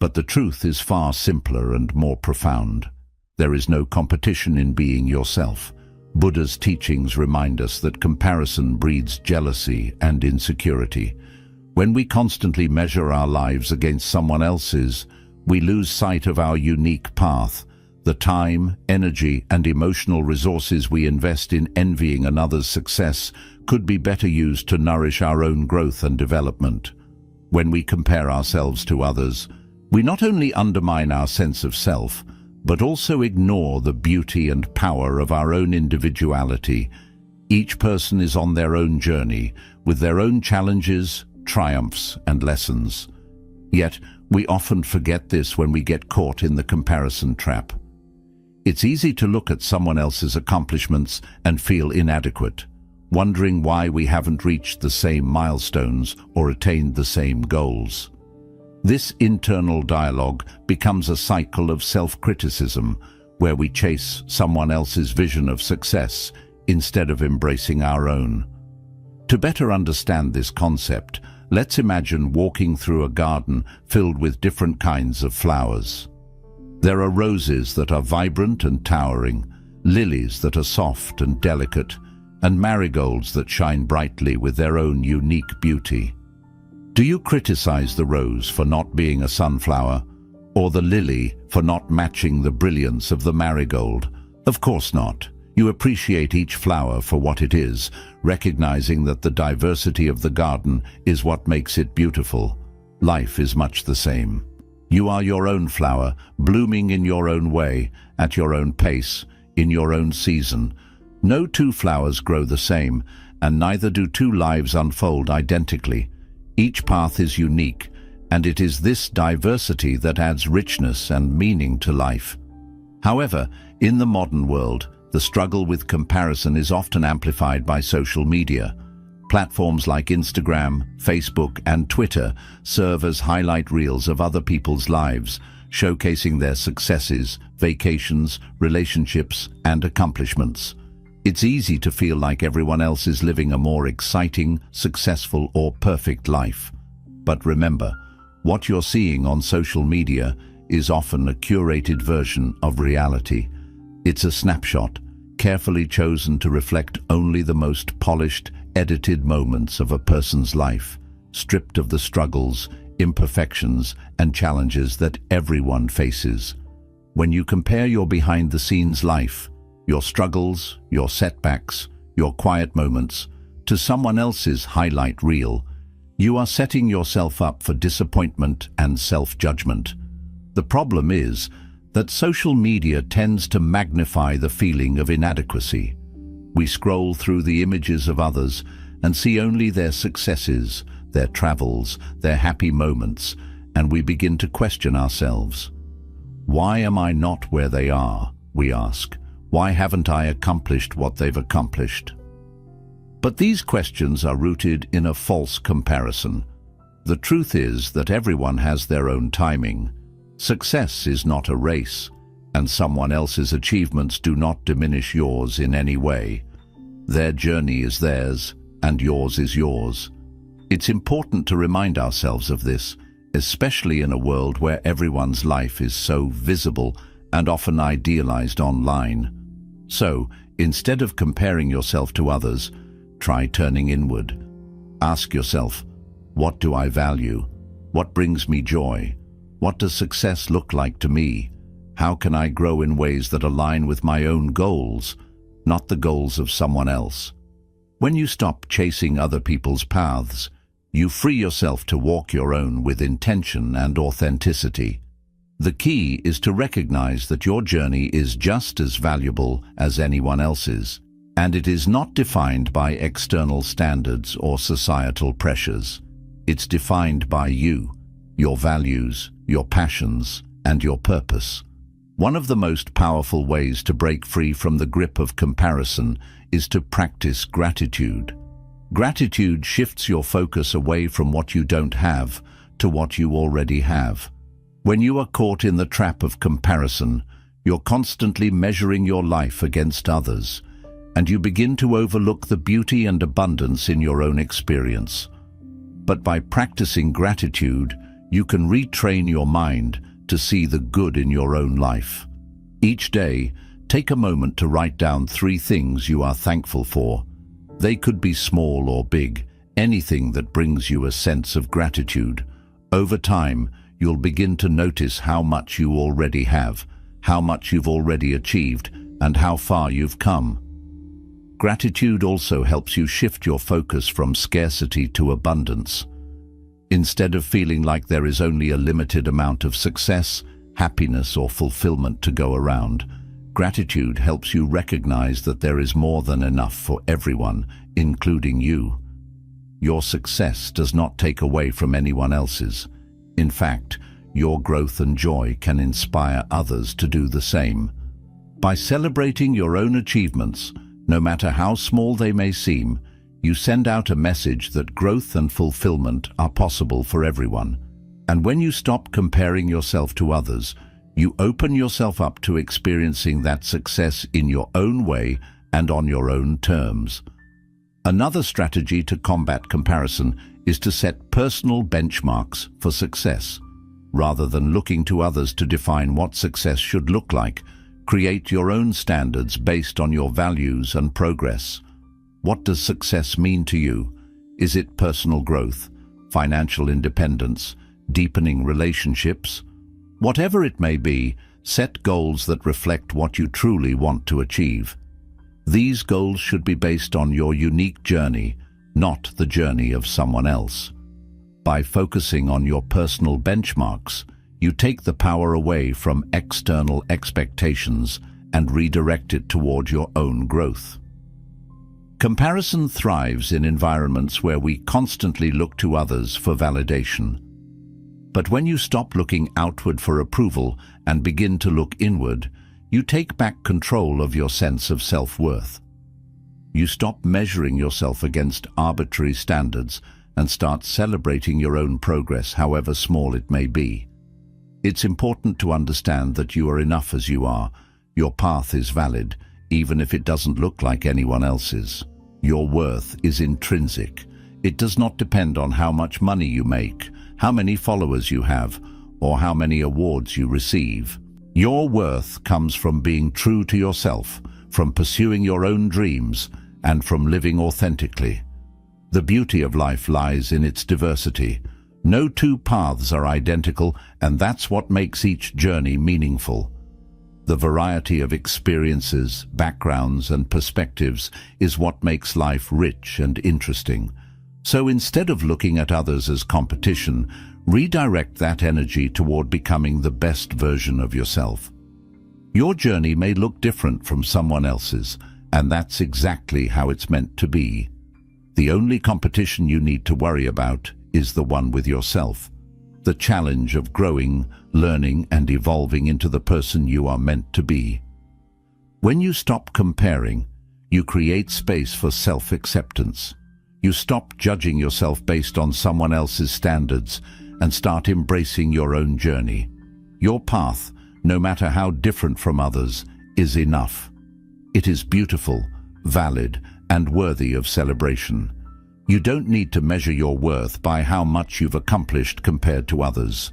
But the truth is far simpler and more profound. There is no competition in being yourself. Buddha's teachings remind us that comparison breeds jealousy and insecurity. When we constantly measure our lives against someone else's, we lose sight of our unique path. The time, energy, and emotional resources we invest in envying another's success could be better used to nourish our own growth and development. When we compare ourselves to others, we not only undermine our sense of self, but also ignore the beauty and power of our own individuality. Each person is on their own journey, with their own challenges, triumphs, and lessons. Yet, we often forget this when we get caught in the comparison trap. It's easy to look at someone else's accomplishments and feel inadequate, wondering why we haven't reached the same milestones or attained the same goals. This internal dialogue becomes a cycle of self-criticism, where we chase someone else's vision of success instead of embracing our own. To better understand this concept, let's imagine walking through a garden filled with different kinds of flowers. There are roses that are vibrant and towering, lilies that are soft and delicate, and marigolds that shine brightly with their own unique beauty. Do you criticize the rose for not being a sunflower, or the lily for not matching the brilliance of the marigold? Of course not. You appreciate each flower for what it is, recognizing that the diversity of the garden is what makes it beautiful. Life is much the same. You are your own flower, blooming in your own way, at your own pace, in your own season. No two flowers grow the same, and neither do two lives unfold identically. Each path is unique, and it is this diversity that adds richness and meaning to life. However, in the modern world, the struggle with comparison is often amplified by social media. Platforms like Instagram, Facebook, and Twitter serve as highlight reels of other people's lives, showcasing their successes, vacations, relationships, and accomplishments. It's easy to feel like everyone else is living a more exciting, successful, or perfect life. But remember, what you're seeing on social media is often a curated version of reality. It's a snapshot, carefully chosen to reflect only the most polished, edited moments of a person's life, stripped of the struggles, imperfections, and challenges that everyone faces. When you compare your behind-the-scenes life, your struggles, your setbacks, your quiet moments, to someone else's highlight reel, you are setting yourself up for disappointment and self-judgment. The problem is that social media tends to magnify the feeling of inadequacy. We scroll through the images of others and see only their successes, their travels, their happy moments, and we begin to question ourselves. Why am I not where they are, we ask. Why haven't I accomplished what they've accomplished? But these questions are rooted in a false comparison. The truth is that everyone has their own timing. Success is not a race, and someone else's achievements do not diminish yours in any way. Their journey is theirs, and yours is yours. It's important to remind ourselves of this, especially in a world where everyone's life is so visible and often idealized online. So, instead of comparing yourself to others, try turning inward. Ask yourself, what do I value? What brings me joy? What does success look like to me? How can I grow in ways that align with my own goals, not the goals of someone else? When you stop chasing other people's paths, you free yourself to walk your own with intention and authenticity. The key is to recognize that your journey is just as valuable as anyone else's, and it is not defined by external standards or societal pressures. It's defined by you, your values, your passions, and your purpose. One of the most powerful ways to break free from the grip of comparison is to practice gratitude. Gratitude shifts your focus away from what you don't have to what you already have. When you are caught in the trap of comparison, you're constantly measuring your life against others, and you begin to overlook the beauty and abundance in your own experience. But by practicing gratitude, you can retrain your mind to see the good in your own life. Each day, take a moment to write down 3 things you are thankful for. They could be small or big, anything that brings you a sense of gratitude. Over time, you'll begin to notice how much you already have, how much you've already achieved, and how far you've come. Gratitude also helps you shift your focus from scarcity to abundance. Instead of feeling like there is only a limited amount of success, happiness, or fulfillment to go around, gratitude helps you recognize that there is more than enough for everyone, including you. Your success does not take away from anyone else's. In fact, your growth and joy can inspire others to do the same. By celebrating your own achievements, no matter how small they may seem, you send out a message that growth and fulfillment are possible for everyone. And when you stop comparing yourself to others, You open yourself up to experiencing that success in your own way and on your own terms. Another strategy to combat comparison is to set personal benchmarks for success. Rather than looking to others to define what success should look like, create your own standards based on your values and progress. What does success mean to you? Is it personal growth, financial independence, deepening relationships? Whatever it may be, set goals that reflect what you truly want to achieve. These goals should be based on your unique journey, not the journey of someone else. By focusing on your personal benchmarks, you take the power away from external expectations and redirect it toward your own growth. Comparison thrives in environments where we constantly look to others for validation. But when you stop looking outward for approval and begin to look inward, you take back control of your sense of self-worth. You stop measuring yourself against arbitrary standards and start celebrating your own progress, however small it may be. It's important to understand that you are enough as you are. Your path is valid, even if it doesn't look like anyone else's. Your worth is intrinsic. It does not depend on how much money you make, how many followers you have, or how many awards you receive. Your worth comes from being true to yourself, from pursuing your own dreams, and from living authentically. The beauty of life lies in its diversity. No two paths are identical, and that's what makes each journey meaningful. The variety of experiences, backgrounds, and perspectives is what makes life rich and interesting. So instead of looking at others as competition, redirect that energy toward becoming the best version of yourself. Your journey may look different from someone else's, and that's exactly how it's meant to be. The only competition you need to worry about is the one with yourself. The challenge of growing, learning, and evolving into the person you are meant to be. When you stop comparing, you create space for self-acceptance. You stop judging yourself based on someone else's standards and start embracing your own journey. Your path, no matter how different from others, is enough. It is beautiful, valid, and worthy of celebration. You don't need to measure your worth by how much you've accomplished compared to others.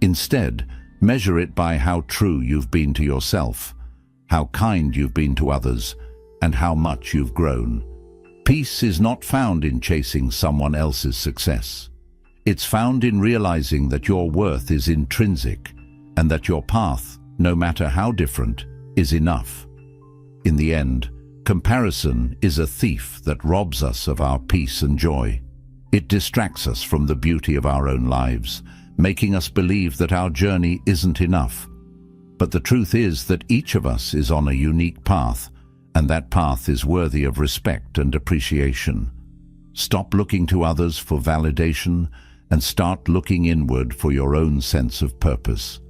Instead, measure it by how true you've been to yourself, how kind you've been to others, and how much you've grown. Peace is not found in chasing someone else's success. It's found in realizing that your worth is intrinsic and that your path, no matter how different, is enough. In the end, comparison is a thief that robs us of our peace and joy. It distracts us from the beauty of our own lives, making us believe that our journey isn't enough. But the truth is that each of us is on a unique path, and that path is worthy of respect and appreciation. Stop looking to others for validation and start looking inward for your own sense of purpose.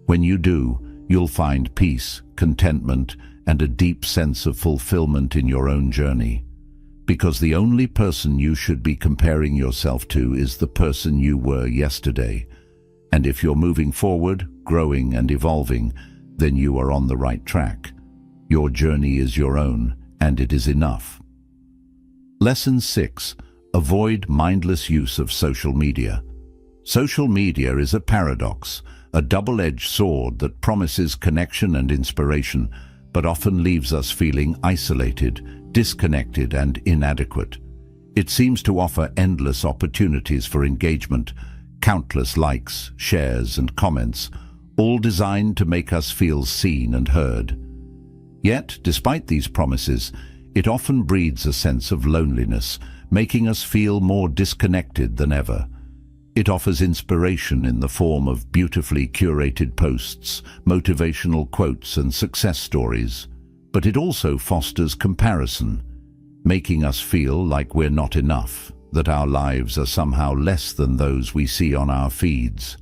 When you do, you'll find peace, contentment, and a deep sense of fulfillment in your own journey. Because the only person you should be comparing yourself to is the person you were yesterday. And if you're moving forward, growing and evolving, then you are on the right track. Your journey is your own, and it is enough. Lesson 6. Avoid mindless use of social media. Social media is a paradox, a double-edged sword that promises connection and inspiration, but often leaves us feeling isolated, disconnected, and inadequate. It seems to offer endless opportunities for engagement, countless likes, shares, and comments, all designed to make us feel seen and heard. Yet, despite these promises, it often breeds a sense of loneliness, making us feel more disconnected than ever. It offers inspiration in the form of beautifully curated posts, motivational quotes, and success stories. But it also fosters comparison, making us feel like we're not enough, that our lives are somehow less than those we see on our feeds.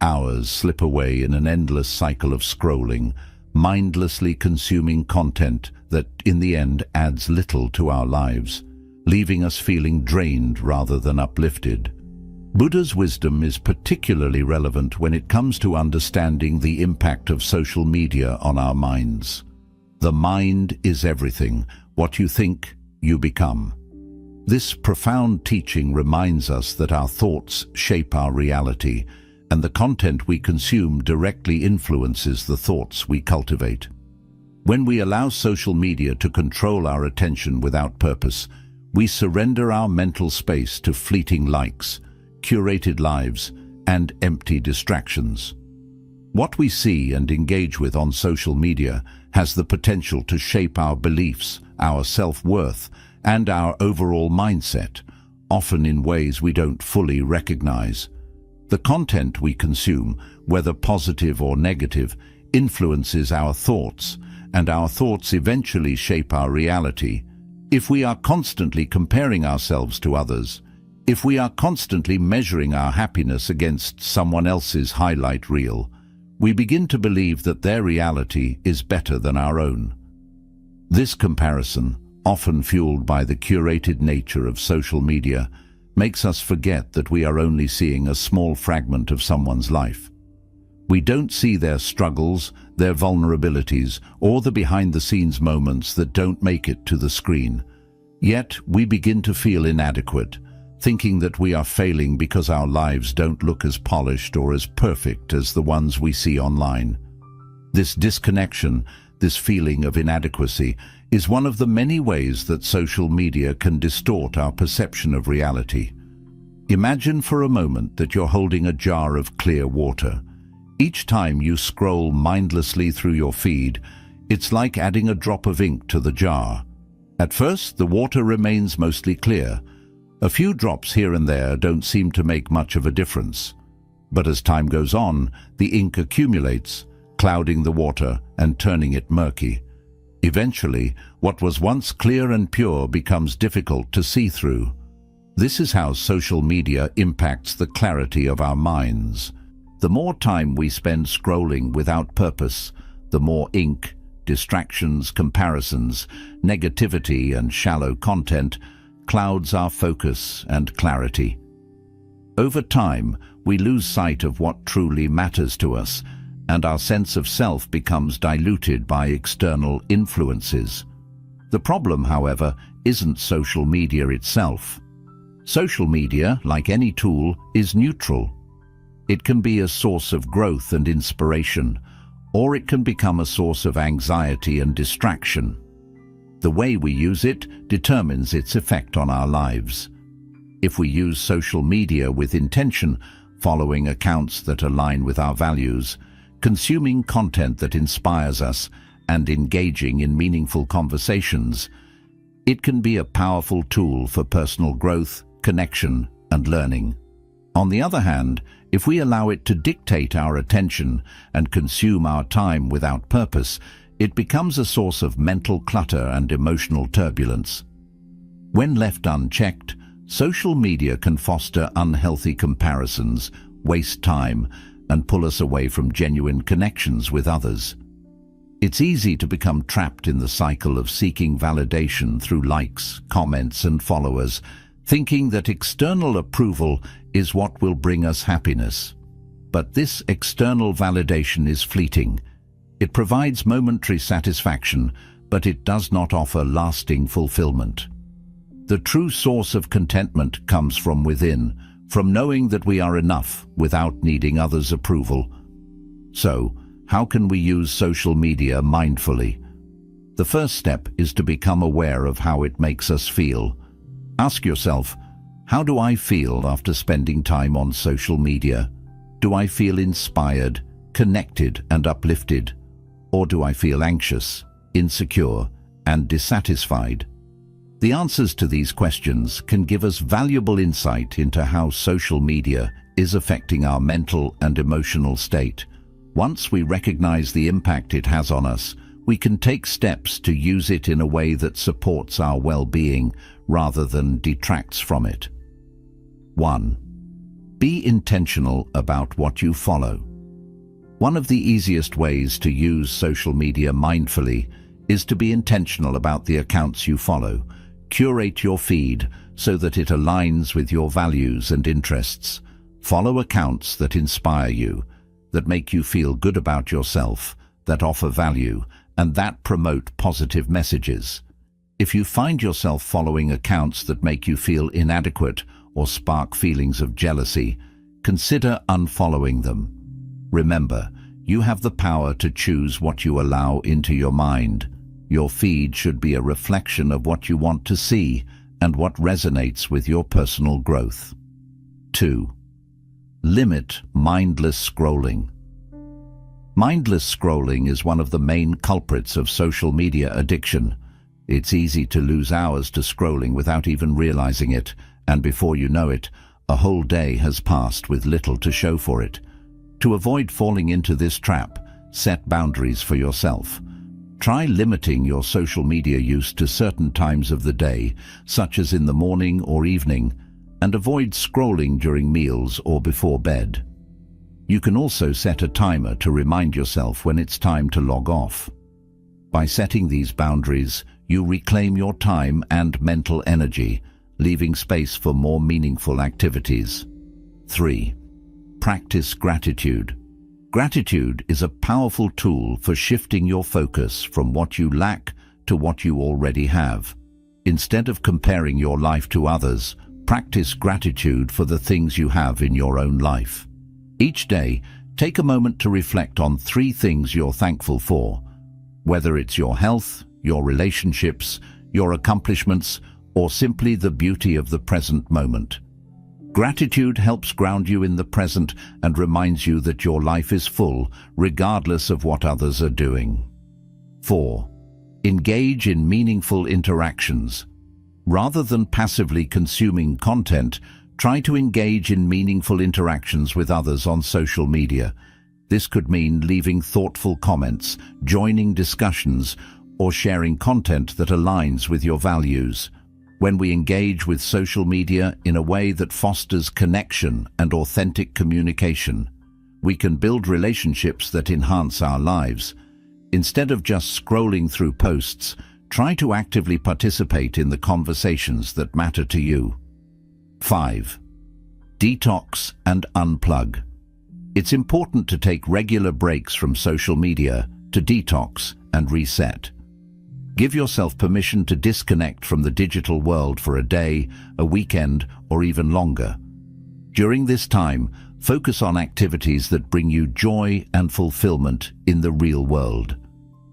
Hours slip away in an endless cycle of scrolling, mindlessly consuming content that, in the end, adds little to our lives, leaving us feeling drained rather than uplifted. Buddha's wisdom is particularly relevant when it comes to understanding the impact of social media on our minds. The mind is everything. What you think, you become. This profound teaching reminds us that our thoughts shape our reality, and the content we consume directly influences the thoughts we cultivate. When we allow social media to control our attention without purpose, we surrender our mental space to fleeting likes, curated lives, and empty distractions. What we see and engage with on social media has the potential to shape our beliefs, our self-worth, and our overall mindset, often in ways we don't fully recognize. The content we consume, whether positive or negative, influences our thoughts, and our thoughts eventually shape our reality. If we are constantly comparing ourselves to others, if we are constantly measuring our happiness against someone else's highlight reel, we begin to believe that their reality is better than our own. This comparison, often fueled by the curated nature of social media, makes us forget that we are only seeing a small fragment of someone's life. We don't see their struggles, their vulnerabilities, or the behind-the-scenes moments that don't make it to the screen. Yet, we begin to feel inadequate, thinking that we are failing because our lives don't look as polished or as perfect as the ones we see online. This disconnection, this feeling of inadequacy, is one of the many ways that social media can distort our perception of reality. Imagine for a moment that you're holding a jar of clear water. Each time you scroll mindlessly through your feed, it's like adding a drop of ink to the jar. At first, the water remains mostly clear. A few drops here and there don't seem to make much of a difference. But as time goes on, the ink accumulates, clouding the water and turning it murky. Eventually, what was once clear and pure becomes difficult to see through. This is how social media impacts the clarity of our minds. The more time we spend scrolling without purpose, the more ink, distractions, comparisons, negativity, and shallow content clouds our focus and clarity. Over time, we lose sight of what truly matters to us, and our sense of self becomes diluted by external influences. The problem, however, isn't social media itself. Social media, like any tool, is neutral. It can be a source of growth and inspiration, or it can become a source of anxiety and distraction. The way we use it determines its effect on our lives. If we use social media with intention, following accounts that align with our values, consuming content that inspires us, and engaging in meaningful conversations, it can be a powerful tool for personal growth, connection, and learning. On the other hand, if we allow it to dictate our attention and consume our time without purpose, it becomes a source of mental clutter and emotional turbulence. When left unchecked, social media can foster unhealthy comparisons, waste time, and pull us away from genuine connections with others. It's easy to become trapped in the cycle of seeking validation through likes, comments, and followers, thinking that external approval is what will bring us happiness. But this external validation is fleeting. It provides momentary satisfaction, but it does not offer lasting fulfillment. The true source of contentment comes from within, from knowing that we are enough without needing others' approval. So, how can we use social media mindfully? The first step is to become aware of how it makes us feel. Ask yourself, how do I feel after spending time on social media? Do I feel inspired, connected, and uplifted? Or do I feel anxious, insecure, and dissatisfied? The answers to these questions can give us valuable insight into how social media is affecting our mental and emotional state. Once we recognize the impact it has on us, we can take steps to use it in a way that supports our well-being rather than detracts from it. 1. Be intentional about what you follow. One of the easiest ways to use social media mindfully is to be intentional about the accounts you follow. Curate your feed so that it aligns with your values and interests. Follow accounts that inspire you, that make you feel good about yourself, that offer value, and that promote positive messages. If you find yourself following accounts that make you feel inadequate or spark feelings of jealousy, consider unfollowing them. Remember, you have the power to choose what you allow into your mind. Your feed should be a reflection of what you want to see and what resonates with your personal growth. 2. Limit mindless scrolling. Mindless scrolling is one of the main culprits of social media addiction. It's easy to lose hours to scrolling without even realizing it, and before you know it, a whole day has passed with little to show for it. To avoid falling into this trap, set boundaries for yourself. Try limiting your social media use to certain times of the day, such as in the morning or evening, and avoid scrolling during meals or before bed. You can also set a timer to remind yourself when it's time to log off. By setting these boundaries, you reclaim your time and mental energy, leaving space for more meaningful activities. 3. Practice gratitude. Gratitude is a powerful tool for shifting your focus from what you lack to what you already have. Instead of comparing your life to others, practice gratitude for the things you have in your own life. Each day, take a moment to reflect on 3 things you're thankful for, whether it's your health, your relationships, your accomplishments, or simply the beauty of the present moment. Gratitude helps ground you in the present and reminds you that your life is full, regardless of what others are doing. 4. Engage in meaningful interactions. Rather than passively consuming content, try to engage in meaningful interactions with others on social media. This could mean leaving thoughtful comments, joining discussions, or sharing content that aligns with your values. When we engage with social media in a way that fosters connection and authentic communication, we can build relationships that enhance our lives. Instead of just scrolling through posts, try to actively participate in the conversations that matter to you. 5. Detox and unplug. It's important to take regular breaks from social media to detox and reset. Give yourself permission to disconnect from the digital world for a day, a weekend, or even longer. During this time, focus on activities that bring you joy and fulfillment in the real world.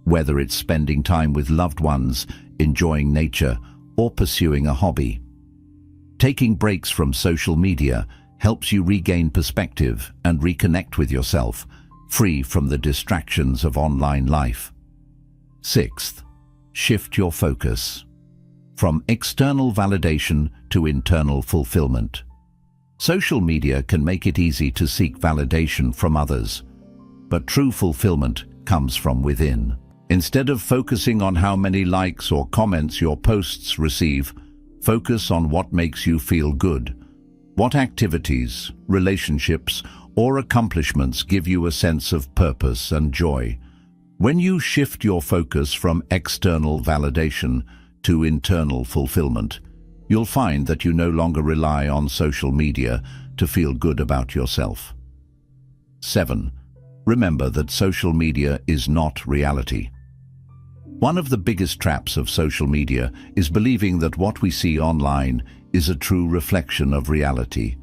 Whether it's spending time with loved ones, enjoying nature, or pursuing a hobby. Taking breaks from social media helps you regain perspective and reconnect with yourself, free from the distractions of online life. 6th. Shift your focus. From external validation to internal fulfillment. Social media can make it easy to seek validation from others, but true fulfillment comes from within. Instead of focusing on how many likes or comments your posts receive, focus on what makes you feel good. What activities, relationships, or accomplishments give you a sense of purpose and joy? When you shift your focus from external validation to internal fulfillment, you'll find that you no longer rely on social media to feel good about yourself. 7. Remember that social media is not reality. One of the biggest traps of social media is believing that what we see online is a true reflection of reality.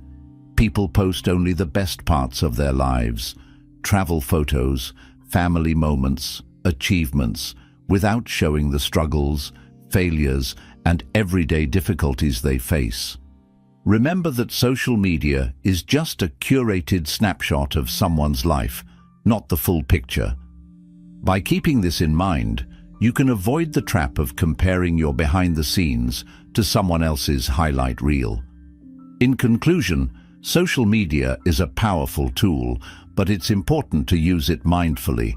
People post only the best parts of their lives, travel photos, family moments, achievements, without showing the struggles, failures, and everyday difficulties they face. Remember that social media is just a curated snapshot of someone's life, not the full picture. By keeping this in mind, you can avoid the trap of comparing your behind the scenes to someone else's highlight reel. In conclusion, social media is a powerful tool, but it's important to use it mindfully.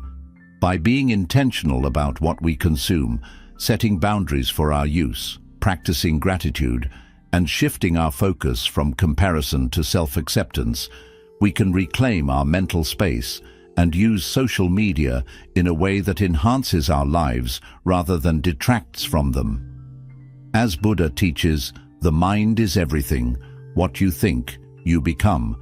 By being intentional about what we consume, setting boundaries for our use, practicing gratitude, and shifting our focus from comparison to self-acceptance, we can reclaim our mental space and use social media in a way that enhances our lives rather than detracts from them. As Buddha teaches, the mind is everything. What you think, you become.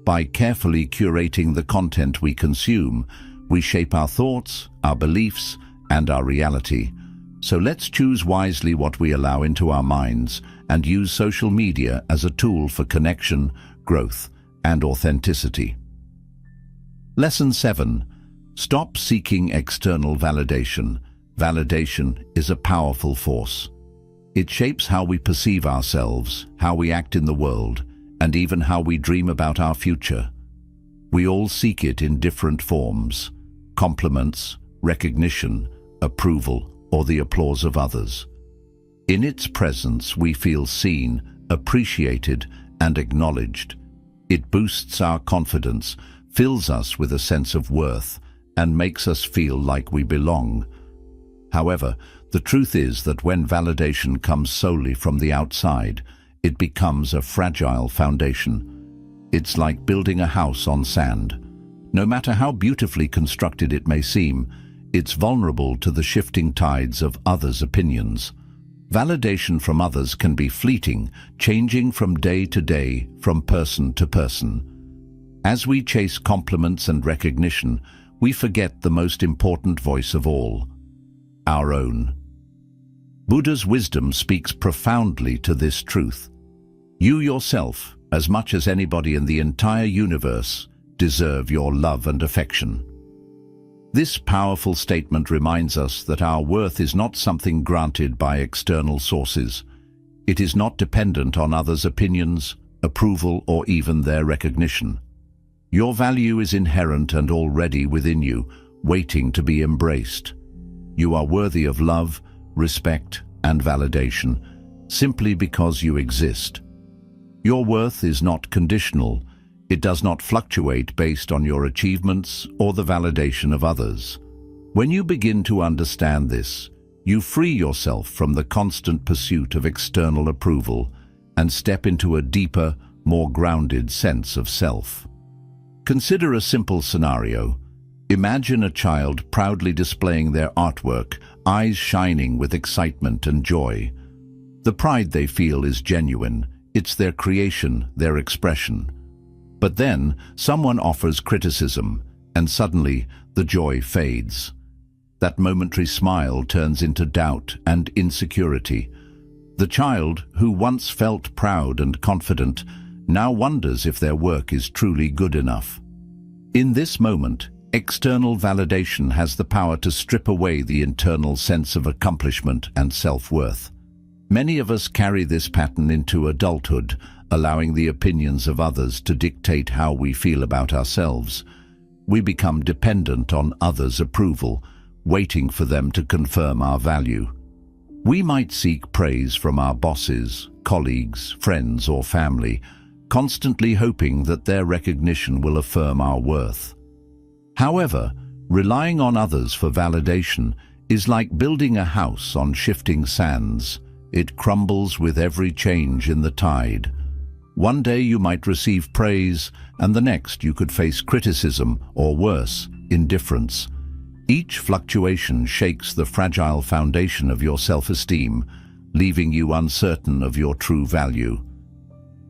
By carefully curating the content we consume, we shape our thoughts, our beliefs, and our reality. So let's choose wisely what we allow into our minds and use social media as a tool for connection, growth, and authenticity. Lesson 7. Stop seeking external validation. Validation is a powerful force. It shapes how we perceive ourselves, how we act in the world, and even how we dream about our future. We all seek it in different forms: compliments, recognition, approval, or the applause of others. In its presence, we feel seen, appreciated, and acknowledged. It boosts our confidence, fills us with a sense of worth, and makes us feel like we belong. However, the truth is that when validation comes solely from the outside, it becomes a fragile foundation. It's like building a house on sand. No matter how beautifully constructed it may seem, it's vulnerable to the shifting tides of others' opinions. Validation from others can be fleeting, changing from day to day, from person to person. As we chase compliments and recognition, we forget the most important voice of all: our own. Buddha's wisdom speaks profoundly to this truth. You yourself, as much as anybody in the entire universe, deserve your love and affection. This powerful statement reminds us that our worth is not something granted by external sources. It is not dependent on others' opinions, approval, or even their recognition. Your value is inherent and already within you, waiting to be embraced. You are worthy of love, respect, and validation, simply because you exist. Your worth is not conditional. It does not fluctuate based on your achievements or the validation of others. When you begin to understand this, you free yourself from the constant pursuit of external approval and step into a deeper, more grounded sense of self. Consider a simple scenario. Imagine a child proudly displaying their artwork, eyes shining with excitement and joy. The pride they feel is genuine. It's their creation, their expression. But then, someone offers criticism, and suddenly the joy fades. That momentary smile turns into doubt and insecurity. The child, who once felt proud and confident, now wonders if their work is truly good enough. In this moment, external validation has the power to strip away the internal sense of accomplishment and self-worth. Many of us carry this pattern into adulthood, allowing the opinions of others to dictate how we feel about ourselves. We become dependent on others' approval, waiting for them to confirm our value. We might seek praise from our bosses, colleagues, friends, or family, constantly hoping that their recognition will affirm our worth. However, relying on others for validation is like building a house on shifting sands. It crumbles with every change in the tide. One day you might receive praise, and the next you could face criticism, or worse, indifference. Each fluctuation shakes the fragile foundation of your self-esteem, leaving you uncertain of your true value.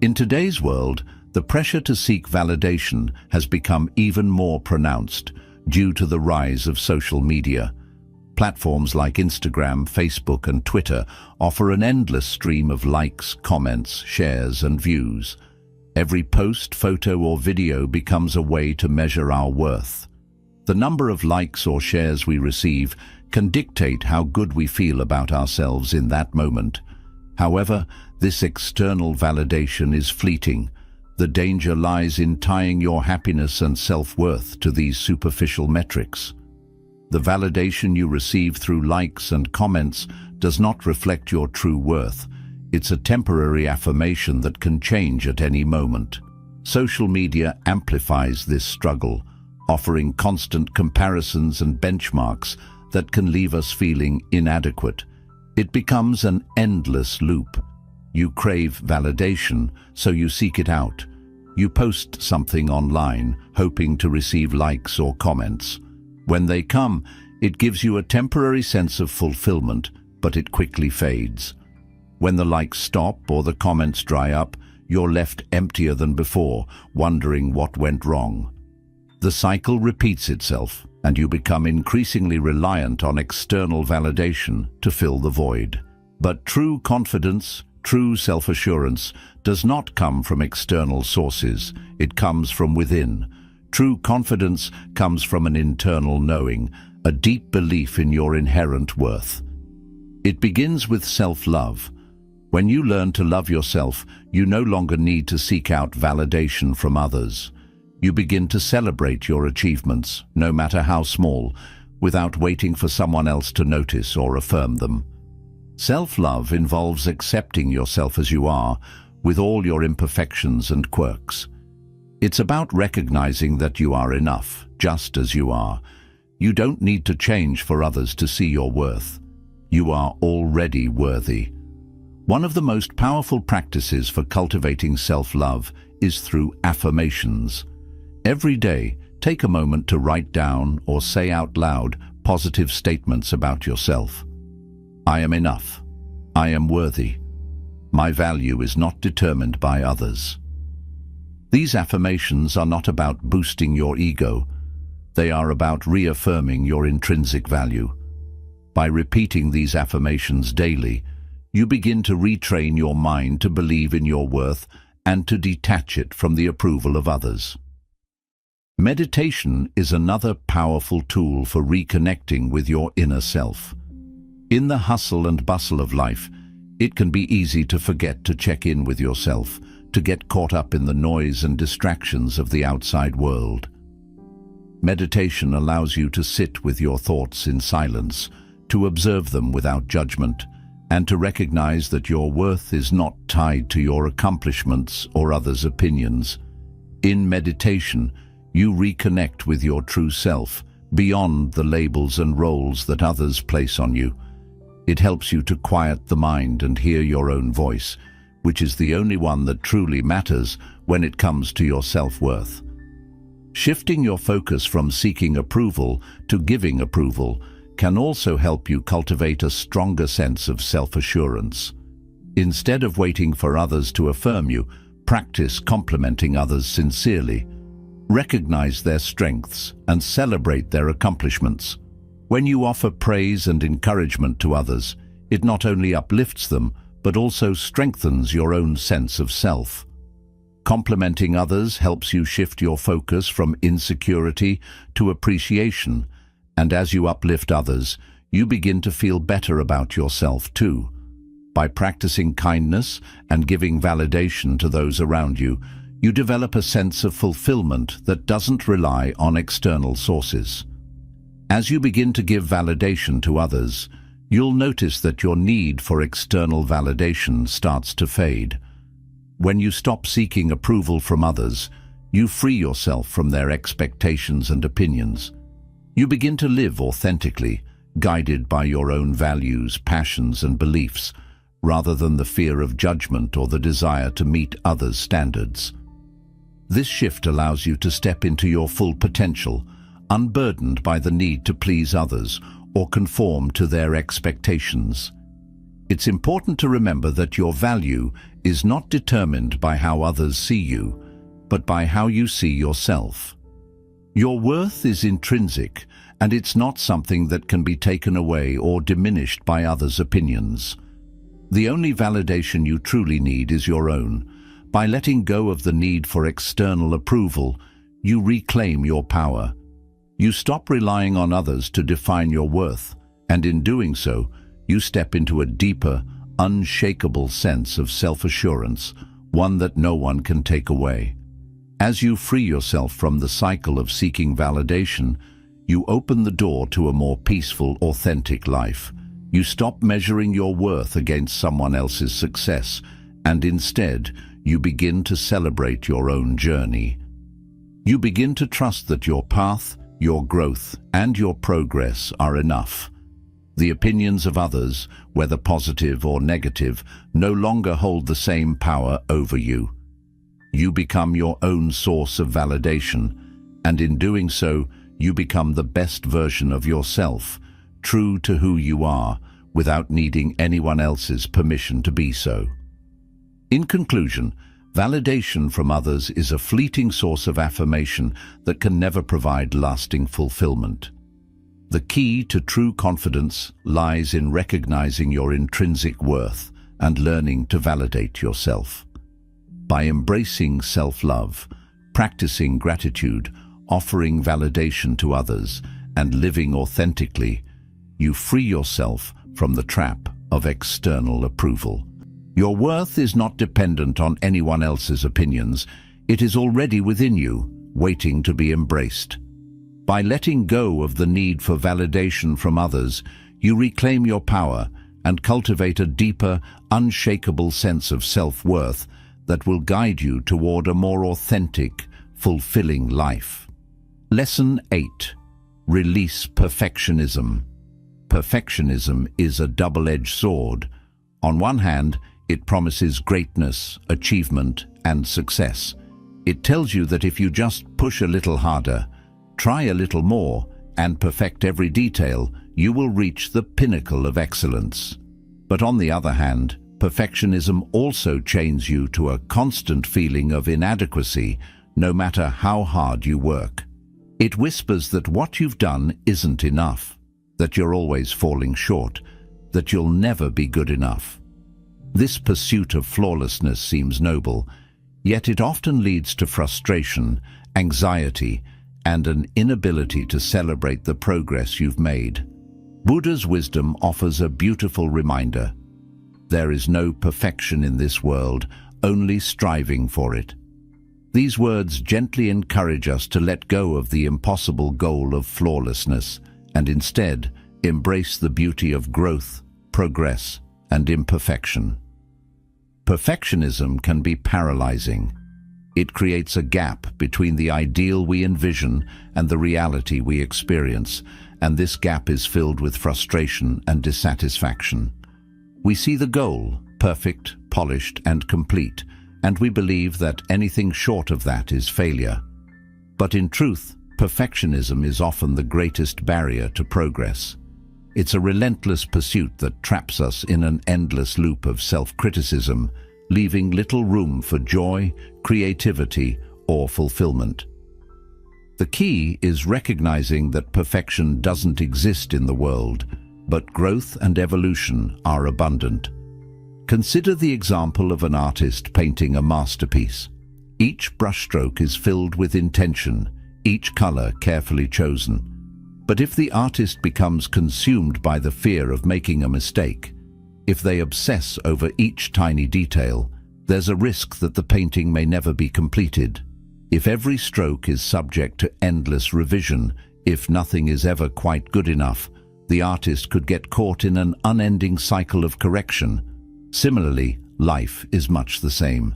In today's world, the pressure to seek validation has become even more pronounced due to the rise of social media. Platforms like Instagram, Facebook, and Twitter offer an endless stream of likes, comments, shares, and views. Every post, photo, or video becomes a way to measure our worth. The number of likes or shares we receive can dictate how good we feel about ourselves in that moment. However, this external validation is fleeting. The danger lies in tying your happiness and self-worth to these superficial metrics. The validation you receive through likes and comments does not reflect your true worth. It's a temporary affirmation that can change at any moment. Social media amplifies this struggle, offering constant comparisons and benchmarks that can leave us feeling inadequate. It becomes an endless loop. You crave validation, so you seek it out. You post something online, hoping to receive likes or comments. When they come, it gives you a temporary sense of fulfillment, but it quickly fades. When the likes stop or the comments dry up, you're left emptier than before, wondering what went wrong. The cycle repeats itself, and you become increasingly reliant on external validation to fill the void. But true confidence, true self-assurance, does not come from external sources. It comes from within. True confidence comes from an internal knowing, a deep belief in your inherent worth. It begins with self-love. When you learn to love yourself, you no longer need to seek out validation from others. You begin to celebrate your achievements, no matter how small, without waiting for someone else to notice or affirm them. Self-love involves accepting yourself as you are, with all your imperfections and quirks. It's about recognizing that you are enough, just as you are. You don't need to change for others to see your worth. You are already worthy. One of the most powerful practices for cultivating self-love is through affirmations. Every day, take a moment to write down or say out loud positive statements about yourself. I am enough. I am worthy. My value is not determined by others. These affirmations are not about boosting your ego. They are about reaffirming your intrinsic value. By repeating these affirmations daily, you begin to retrain your mind to believe in your worth and to detach it from the approval of others. Meditation is another powerful tool for reconnecting with your inner self. In the hustle and bustle of life, it can be easy to forget to check in with yourself, to get caught up in the noise and distractions of the outside world. Meditation allows you to sit with your thoughts in silence, to observe them without judgment, and to recognize that your worth is not tied to your accomplishments or others' opinions. In meditation, you reconnect with your true self, beyond the labels and roles that others place on you. It helps you to quiet the mind and hear your own voice, which is the only one that truly matters when it comes to your self-worth. Shifting your focus from seeking approval to giving approval can also help you cultivate a stronger sense of self-assurance. Instead of waiting for others to affirm you, practice complimenting others sincerely. Recognize their strengths and celebrate their accomplishments. When you offer praise and encouragement to others, it not only uplifts them, but also strengthens your own sense of self. Complimenting others helps you shift your focus from insecurity to appreciation, and as you uplift others, you begin to feel better about yourself too. By practicing kindness and giving validation to those around you, you develop a sense of fulfillment that doesn't rely on external sources. As you begin to give validation to others, you'll notice that your need for external validation starts to fade. When you stop seeking approval from others, you free yourself from their expectations and opinions. You begin to live authentically, guided by your own values, passions, and beliefs, rather than the fear of judgment or the desire to meet others' standards. This shift allows you to step into your full potential, unburdened by the need to please others or conform to their expectations. It's important to remember that your value is not determined by how others see you, but by how you see yourself. Your worth is intrinsic, and it's not something that can be taken away or diminished by others' opinions. The only validation you truly need is your own. By letting go of the need for external approval, you reclaim your power. You stop relying on others to define your worth, and in doing so, you step into a deeper, unshakable sense of self-assurance, one that no one can take away. As you free yourself from the cycle of seeking validation, you open the door to a more peaceful, authentic life. You stop measuring your worth against someone else's success, and instead, you begin to celebrate your own journey. You begin to trust that your path, your growth, and your progress are enough. The opinions of others, whether positive or negative, no longer hold the same power over you. You become your own source of validation, and in doing so, you become the best version of yourself, true to who you are, without needing anyone else's permission to be so. In conclusion, Validation from others is a fleeting source of affirmation that can never provide lasting fulfillment. The key to true confidence lies in recognizing your intrinsic worth and learning to validate yourself. By embracing self-love, practicing gratitude, offering validation to others, and living authentically, you free yourself from the trap of external approval. Your worth is not dependent on anyone else's opinions. It is already within you, waiting to be embraced. By letting go of the need for validation from others, you reclaim your power and cultivate a deeper, unshakable sense of self-worth that will guide you toward a more authentic, fulfilling life. Lesson 8. Release perfectionism. Perfectionism is a double-edged sword. On one hand, it promises greatness, achievement, and success. It tells you that if you just push a little harder, try a little more, and perfect every detail, you will reach the pinnacle of excellence. But on the other hand, perfectionism also chains you to a constant feeling of inadequacy, no matter how hard you work. It whispers that what you've done isn't enough, that you're always falling short, that you'll never be good enough. This pursuit of flawlessness seems noble, yet it often leads to frustration, anxiety, and an inability to celebrate the progress you've made. Buddha's wisdom offers a beautiful reminder. There is no perfection in this world, only striving for it. These words gently encourage us to let go of the impossible goal of flawlessness and instead embrace the beauty of growth, progress, and imperfection. Perfectionism can be paralyzing. It creates a gap between the ideal we envision and the reality we experience, and this gap is filled with frustration and dissatisfaction. We see the goal, perfect, polished, and complete, and we believe that anything short of that is failure. But in truth, perfectionism is often the greatest barrier to progress. It's a relentless pursuit that traps us in an endless loop of self-criticism, leaving little room for joy, creativity, or fulfillment. The key is recognizing that perfection doesn't exist in the world, but growth and evolution are abundant. Consider the example of an artist painting a masterpiece. Each brushstroke is filled with intention, each color carefully chosen. But if the artist becomes consumed by the fear of making a mistake, if they obsess over each tiny detail, there's a risk that the painting may never be completed. If every stroke is subject to endless revision, if nothing is ever quite good enough, the artist could get caught in an unending cycle of correction. Similarly, life is much the same.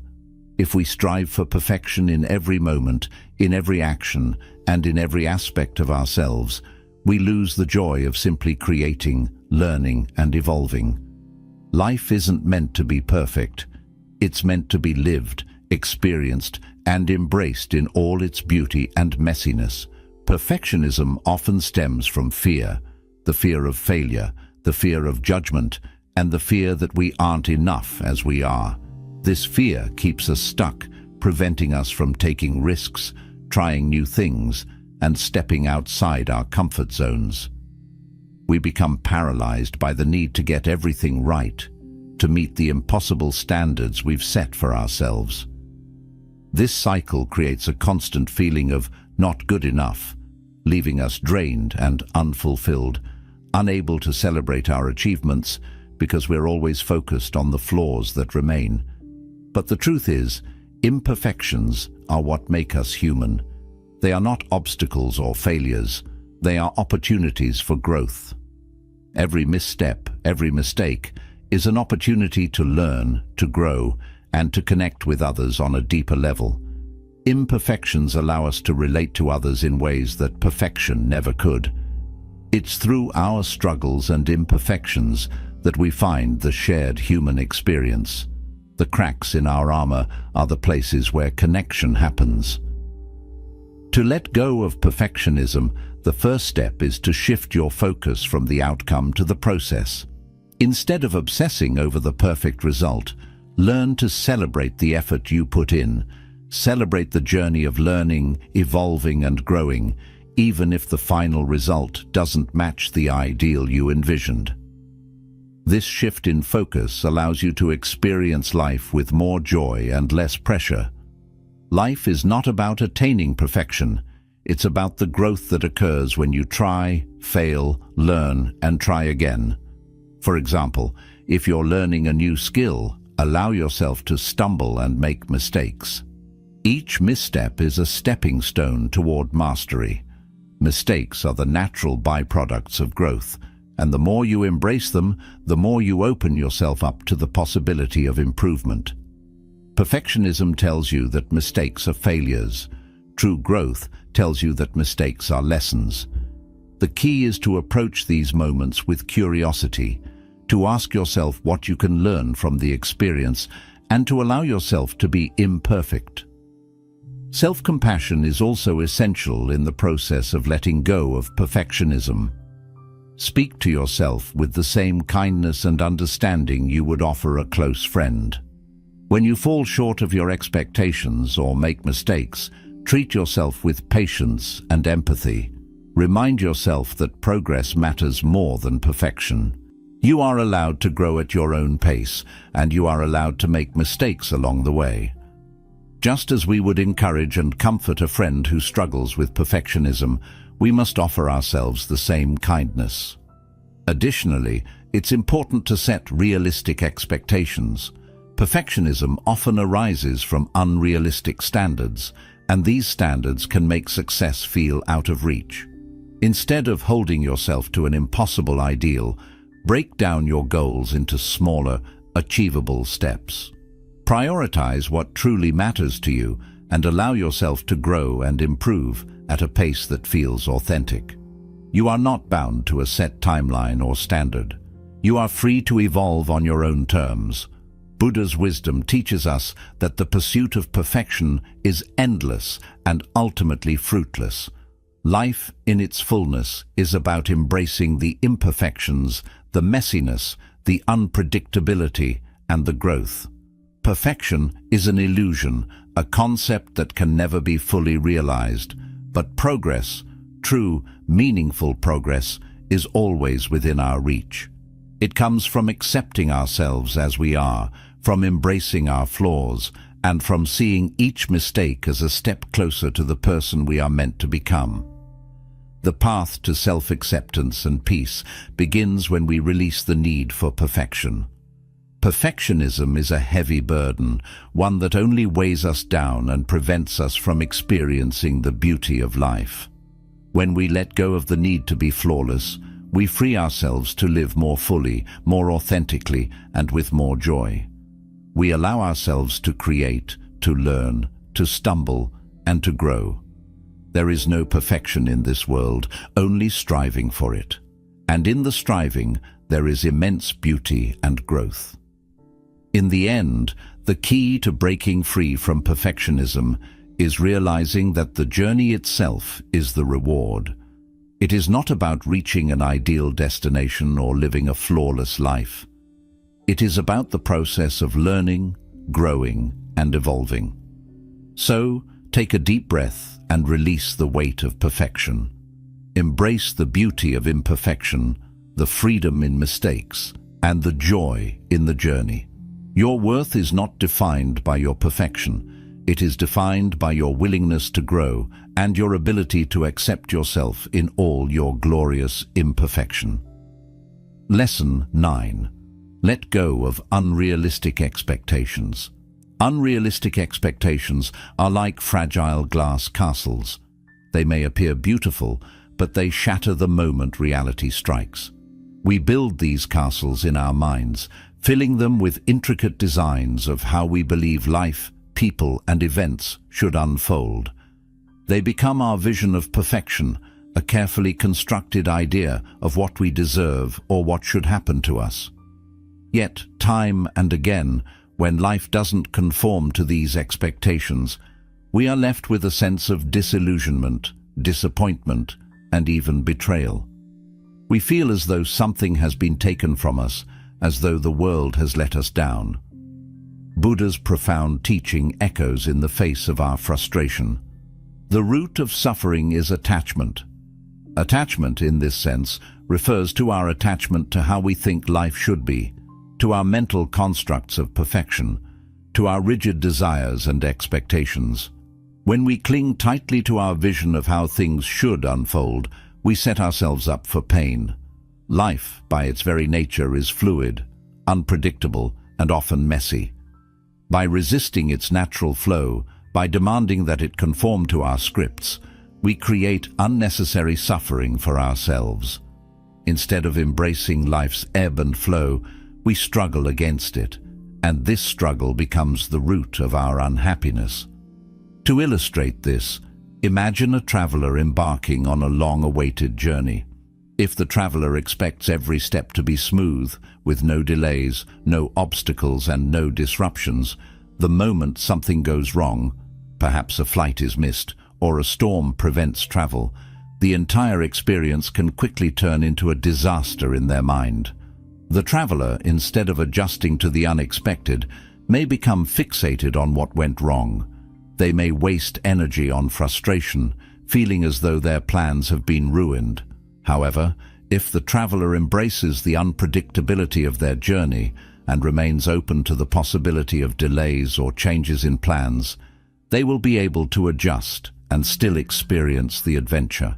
If we strive for perfection in every moment, in every action, and in every aspect of ourselves, we lose the joy of simply creating, learning, and evolving. Life isn't meant to be perfect. It's meant to be lived, experienced, and embraced in all its beauty and messiness. Perfectionism often stems from fear, the fear of failure, the fear of judgment, and the fear that we aren't enough as we are. This fear keeps us stuck, preventing us from taking risks, trying new things, and stepping outside our comfort zones. We become paralyzed by the need to get everything right, to meet the impossible standards we've set for ourselves. This cycle creates a constant feeling of not good enough, leaving us drained and unfulfilled, unable to celebrate our achievements because we're always focused on the flaws that remain. But the truth is, imperfections are what make us human. They are not obstacles or failures. They are opportunities for growth. Every misstep, every mistake, is an opportunity to learn, to grow, and to connect with others on a deeper level. Imperfections allow us to relate to others in ways that perfection never could. It's through our struggles and imperfections that we find the shared human experience. The cracks in our armor are the places where connection happens. To let go of perfectionism, the first step is to shift your focus from the outcome to the process. Instead of obsessing over the perfect result, Learn to celebrate the effort you put in. Celebrate the journey of learning, evolving and growing, even if the final result doesn't match the ideal you envisioned. This shift in focus allows you to experience life with more joy and less pressure. Life is not about attaining perfection. It's about the growth that occurs when you try, fail, learn, and try again. For example, if you're learning a new skill, allow yourself to stumble and make mistakes. Each misstep is a stepping stone toward mastery. Mistakes are the natural byproducts of growth, and the more you embrace them, the more you open yourself up to the possibility of improvement. Perfectionism tells you that mistakes are failures. True growth tells you that mistakes are lessons. The key is to approach these moments with curiosity, to ask yourself what you can learn from the experience, and to allow yourself to be imperfect. Self-compassion is also essential in the process of letting go of perfectionism. Speak to yourself with the same kindness and understanding you would offer a close friend. When you fall short of your expectations or make mistakes, treat yourself with patience and empathy. Remind yourself that progress matters more than perfection. You are allowed to grow at your own pace, and you are allowed to make mistakes along the way. Just as we would encourage and comfort a friend who struggles with perfectionism, we must offer ourselves the same kindness. Additionally, it's important to set realistic expectations. Perfectionism often arises from unrealistic standards, and these standards can make success feel out of reach. Instead of holding yourself to an impossible ideal, break down your goals into smaller, achievable steps. Prioritize what truly matters to you and allow yourself to grow and improve at a pace that feels authentic. You are not bound to a set timeline or standard. You are free to evolve on your own terms. Buddha's wisdom teaches us that the pursuit of perfection is endless and ultimately fruitless. Life in its fullness is about embracing the imperfections, the messiness, the unpredictability, and the growth. Perfection is an illusion, a concept that can never be fully realized, but progress, true, meaningful progress, is always within our reach. It comes from accepting ourselves as we are, from embracing our flaws, and from seeing each mistake as a step closer to the person we are meant to become. The path to self-acceptance and peace begins when we release the need for perfection. Perfectionism is a heavy burden, one that only weighs us down and prevents us from experiencing the beauty of life. When we let go of the need to be flawless, we free ourselves to live more fully, more authentically, and with more joy. We allow ourselves to create, to learn, to stumble, and to grow. There is no perfection in this world, only striving for it. And in the striving, there is immense beauty and growth. In the end, the key to breaking free from perfectionism is realizing that the journey itself is the reward. It is not about reaching an ideal destination or living a flawless life. It is about the process of learning, growing, and evolving. So, take a deep breath and release the weight of perfection. Embrace the beauty of imperfection, the freedom in mistakes, and the joy in the journey. Your worth is not defined by your perfection. It is defined by your willingness to grow and your ability to accept yourself in all your glorious imperfection. Lesson 9. Let go of unrealistic expectations. Unrealistic expectations are like fragile glass castles. They may appear beautiful, but they shatter the moment reality strikes. We build these castles in our minds, filling them with intricate designs of how we believe life, people, and events should unfold. They become our vision of perfection, a carefully constructed idea of what we deserve or what should happen to us. Yet, time and again, when life doesn't conform to these expectations, we are left with a sense of disillusionment, disappointment, and even betrayal. We feel as though something has been taken from us, as though the world has let us down. Buddha's profound teaching echoes in the face of our frustration. The root of suffering is attachment. Attachment, in this sense, refers to our attachment to how we think life should be, to our mental constructs of perfection, to our rigid desires and expectations. When we cling tightly to our vision of how things should unfold, we set ourselves up for pain. Life, by its very nature, is fluid, unpredictable, and often messy. By resisting its natural flow, by demanding that it conform to our scripts, we create unnecessary suffering for ourselves. Instead of embracing life's ebb and flow, we struggle against it, and this struggle becomes the root of our unhappiness. To illustrate this, imagine a traveler embarking on a long-awaited journey. If the traveler expects every step to be smooth, with no delays, no obstacles, and no disruptions, the moment something goes wrong, perhaps a flight is missed, or a storm prevents travel, the entire experience can quickly turn into a disaster in their mind. The traveler, instead of adjusting to the unexpected, may become fixated on what went wrong. They may waste energy on frustration, feeling as though their plans have been ruined. However, if the traveler embraces the unpredictability of their journey and remains open to the possibility of delays or changes in plans, they will be able to adjust and still experience the adventure.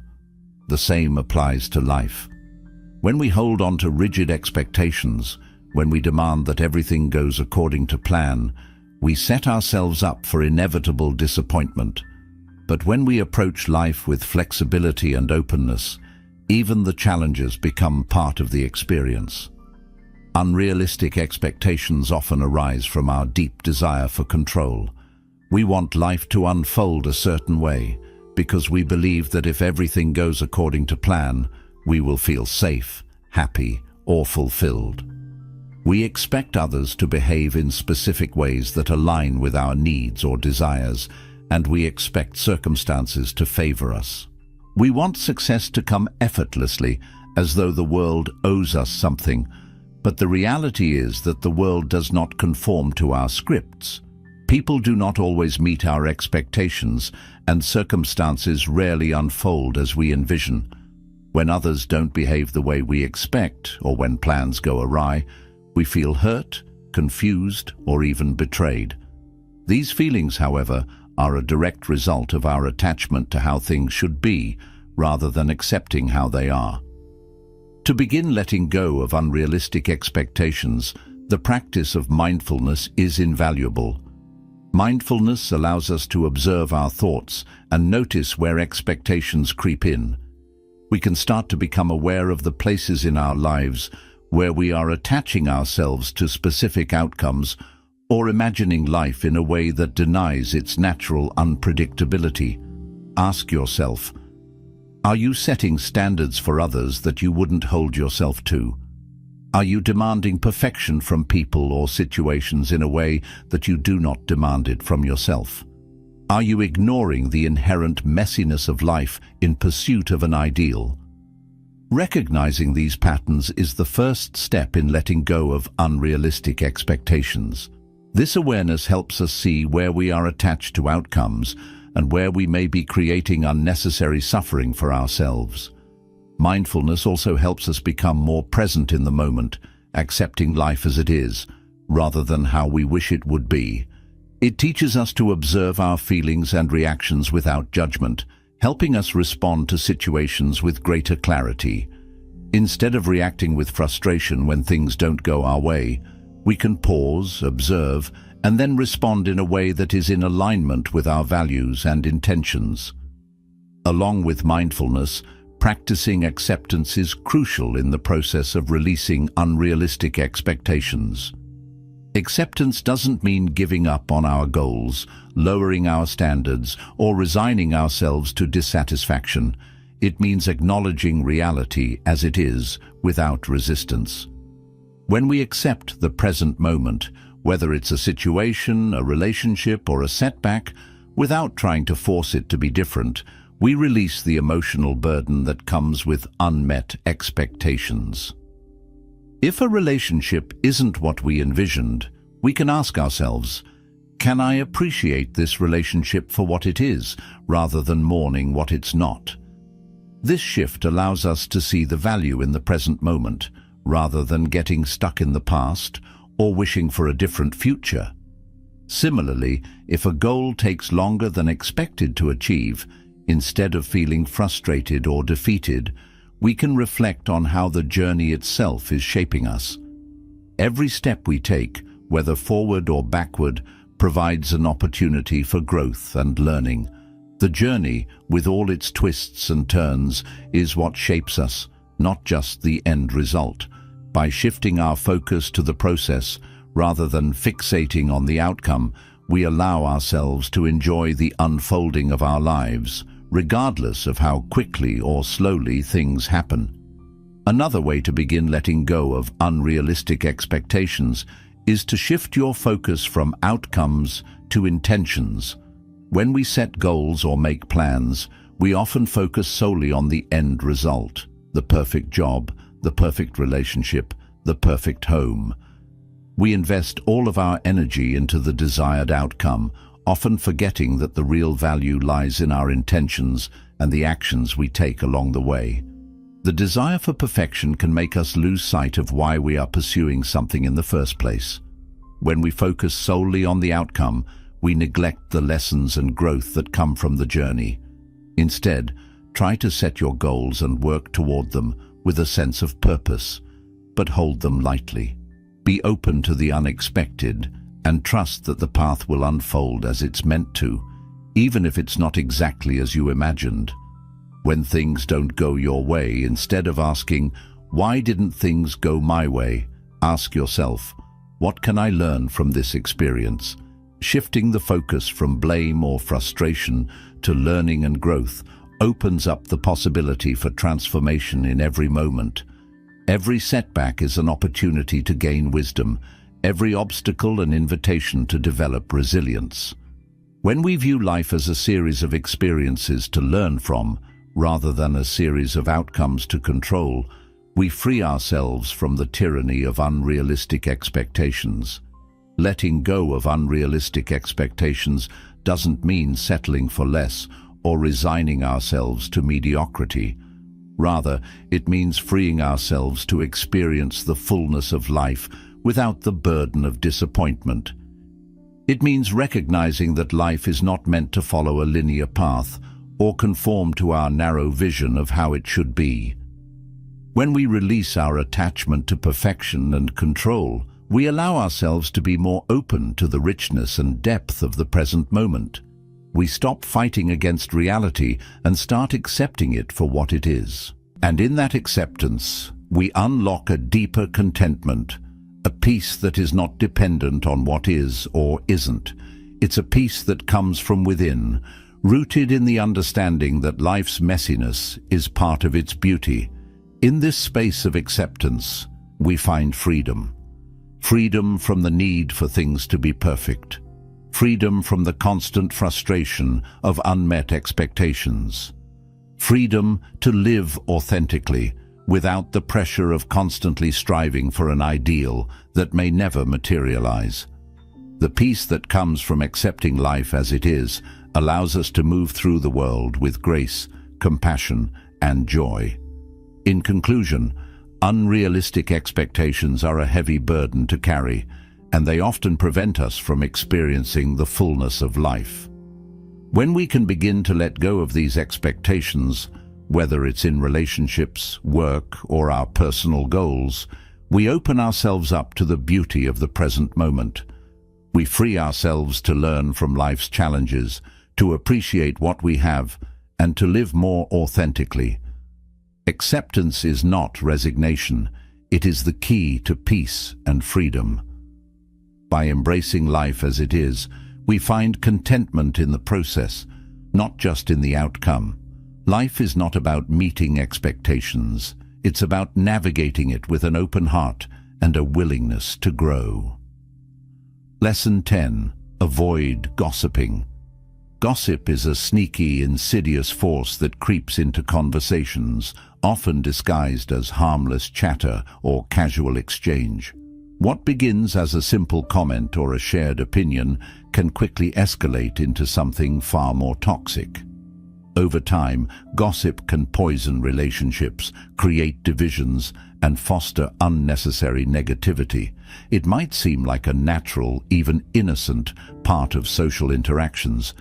The same applies to life. When we hold on to rigid expectations, when we demand that everything goes according to plan, we set ourselves up for inevitable disappointment. But when we approach life with flexibility and openness, even the challenges become part of the experience. Unrealistic expectations often arise from our deep desire for control. We want life to unfold a certain way because we believe that if everything goes according to plan, we will feel safe, happy, or fulfilled. We expect others to behave in specific ways that align with our needs or desires, and we expect circumstances to favor us. We want success to come effortlessly, as though the world owes us something, but the reality is that the world does not conform to our scripts. People do not always meet our expectations, and circumstances rarely unfold as we envision. When others don't behave the way we expect, or when plans go awry, we feel hurt, confused, or even betrayed. These feelings, however, are a direct result of our attachment to how things should be, rather than accepting how they are. To begin letting go of unrealistic expectations, the practice of mindfulness is invaluable. Mindfulness allows us to observe our thoughts and notice where expectations creep in. We can start to become aware of the places in our lives where we are attaching ourselves to specific outcomes or imagining life in a way that denies its natural unpredictability. Ask yourself, are you setting standards for others that you wouldn't hold yourself to? Are you demanding perfection from people or situations in a way that you do not demand it from yourself? Are you ignoring the inherent messiness of life in pursuit of an ideal? Recognizing these patterns is the first step in letting go of unrealistic expectations. This awareness helps us see where we are attached to outcomes and where we may be creating unnecessary suffering for ourselves. Mindfulness also helps us become more present in the moment, accepting life as it is, rather than how we wish it would be. It teaches us to observe our feelings and reactions without judgment, helping us respond to situations with greater clarity. Instead of reacting with frustration when things don't go our way, we can pause, observe, and then respond in a way that is in alignment with our values and intentions. Along with mindfulness, practicing acceptance is crucial in the process of releasing unrealistic expectations. Acceptance doesn't mean giving up on our goals, lowering our standards, or resigning ourselves to dissatisfaction. It means acknowledging reality as it is, without resistance. When we accept the present moment, whether it's a situation, a relationship, or a setback, without trying to force it to be different, we release the emotional burden that comes with unmet expectations. If a relationship isn't what we envisioned, We can ask ourselves, can I appreciate this relationship for what it is, rather than mourning what it's not? This shift allows us to see the value in the present moment, rather than getting stuck in the past or wishing for a different future. Similarly, if a goal takes longer than expected to achieve, instead of feeling frustrated or defeated, we can reflect on how the journey itself is shaping us. Every step we take, whether forward or backward, provides an opportunity for growth and learning. The journey, with all its twists and turns, is what shapes us, not just the end result. By shifting our focus to the process, rather than fixating on the outcome, we allow ourselves to enjoy the unfolding of our lives, regardless of how quickly or slowly things happen. Another way to begin letting go of unrealistic expectations is to shift your focus from outcomes to intentions. When we set goals or make plans, we often focus solely on the end result, the perfect job, the perfect relationship, the perfect home. We invest all of our energy into the desired outcome, often forgetting that the real value lies in our intentions and the actions we take along the way. The desire for perfection can make us lose sight of why we are pursuing something in the first place. When we focus solely on the outcome, we neglect the lessons and growth that come from the journey. Instead, try to set your goals and work toward them with a sense of purpose, but hold them lightly. Be open to the unexpected and trust that the path will unfold as it's meant to, even if it's not exactly as you imagined. When things don't go your way, instead of asking, "Why didn't things go my way?" ask yourself, "What can I learn from this experience?" Shifting the focus from blame or frustration to learning and growth opens up the possibility for transformation in every moment. Every setback is an opportunity to gain wisdom, every obstacle an invitation to develop resilience. When we view life as a series of experiences to learn from, rather than a series of outcomes to control, we free ourselves from the tyranny of unrealistic expectations. Letting go of unrealistic expectations doesn't mean settling for less or resigning ourselves to mediocrity. Rather, it means freeing ourselves to experience the fullness of life without the burden of disappointment. It means recognizing that life is not meant to follow a linear path or conform to our narrow vision of how it should be. When we release our attachment to perfection and control, we allow ourselves to be more open to the richness and depth of the present moment. We stop fighting against reality and start accepting it for what it is. And in that acceptance, we unlock a deeper contentment, a peace that is not dependent on what is or isn't. It's a peace that comes from within, rooted in the understanding that life's messiness is part of its beauty. In this space of acceptance, we find freedom. Freedom from the need for things to be perfect. Freedom from the constant frustration of unmet expectations. Freedom to live authentically, without the pressure of constantly striving for an ideal that may never materialize. The peace that comes from accepting life as it is allows us to move through the world with grace, compassion, and joy. In conclusion, unrealistic expectations are a heavy burden to carry, and they often prevent us from experiencing the fullness of life. When we can begin to let go of these expectations, whether it's in relationships, work, or our personal goals, we open ourselves up to the beauty of the present moment. We free ourselves to learn from life's challenges, to appreciate what we have, and to live more authentically. Acceptance is not resignation. It is the key to peace and freedom. By embracing life as it is, we find contentment in the process, not just in the outcome. Life is not about meeting expectations. It's about navigating it with an open heart and a willingness to grow. Lesson 10. Avoid gossiping. Gossip is a sneaky, insidious force that creeps into conversations, often disguised as harmless chatter or casual exchange. What begins as a simple comment or a shared opinion can quickly escalate into something far more toxic. Over time, gossip can poison relationships, create divisions, and foster unnecessary negativity. It might seem like a natural, even innocent, part of social interactions,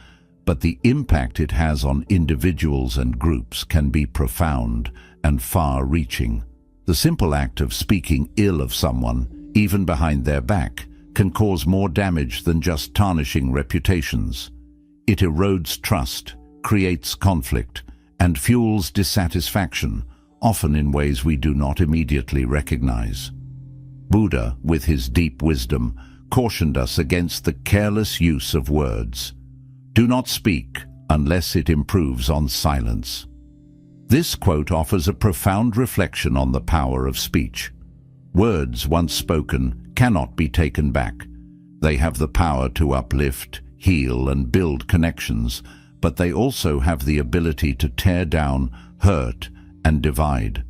but the impact it has on individuals and groups can be profound and far-reaching. The simple act of speaking ill of someone, even behind their back, can cause more damage than just tarnishing reputations. It erodes trust, creates conflict, and fuels dissatisfaction, often in ways we do not immediately recognize. Buddha, with his deep wisdom, cautioned us against the careless use of words. Do not speak unless it improves on silence. This quote offers a profound reflection on the power of speech. Words once spoken cannot be taken back. They have the power to uplift, heal, and build connections, but they also have the ability to tear down, hurt, and divide.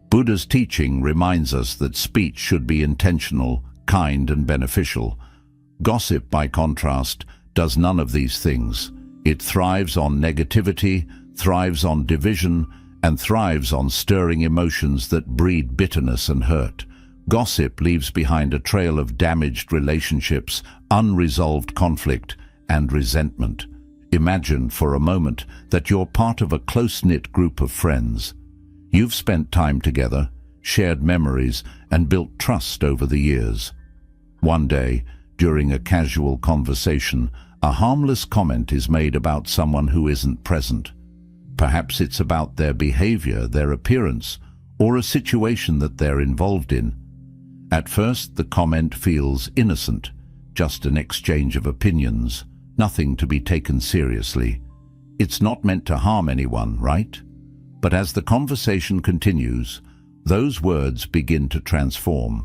Buddha's teaching reminds us that speech should be intentional, kind, and beneficial. Gossip, by contrast, does none of these things. It thrives on negativity, thrives on division, and thrives on stirring emotions that breed bitterness and hurt. Gossip leaves behind a trail of damaged relationships, unresolved conflict, and resentment. Imagine for a moment that you're part of a close-knit group of friends. You've spent time together, shared memories, and built trust over the years. One day, during a casual conversation, a harmless comment is made about someone who isn't present. Perhaps it's about their behavior, their appearance, or a situation that they're involved in. At first, the comment feels innocent, just an exchange of opinions, nothing to be taken seriously. It's not meant to harm anyone, right? But as the conversation continues, those words begin to transform.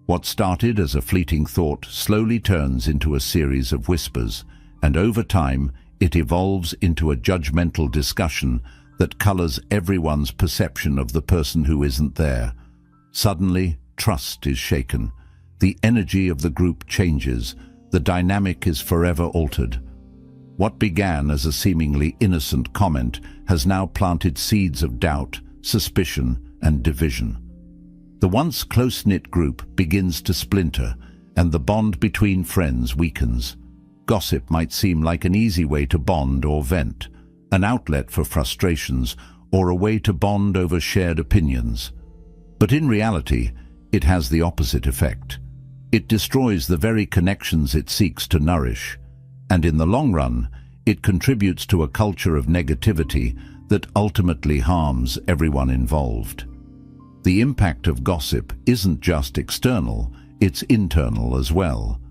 What started as a fleeting thought slowly turns into a series of whispers, and over time, it evolves into a judgmental discussion that colors everyone's perception of the person who isn't there. Suddenly, trust is shaken. The energy of the group changes. The dynamic is forever altered. What began as a seemingly innocent comment has now planted seeds of doubt, suspicion, and division. The once close-knit group begins to splinter, and the bond between friends weakens. Gossip might seem like an easy way to bond or vent, an outlet for frustrations, or a way to bond over shared opinions. But in reality, it has the opposite effect. It destroys the very connections it seeks to nourish, and in the long run, it contributes to a culture of negativity that ultimately harms everyone involved. The impact of gossip isn't just external, it's internal as well.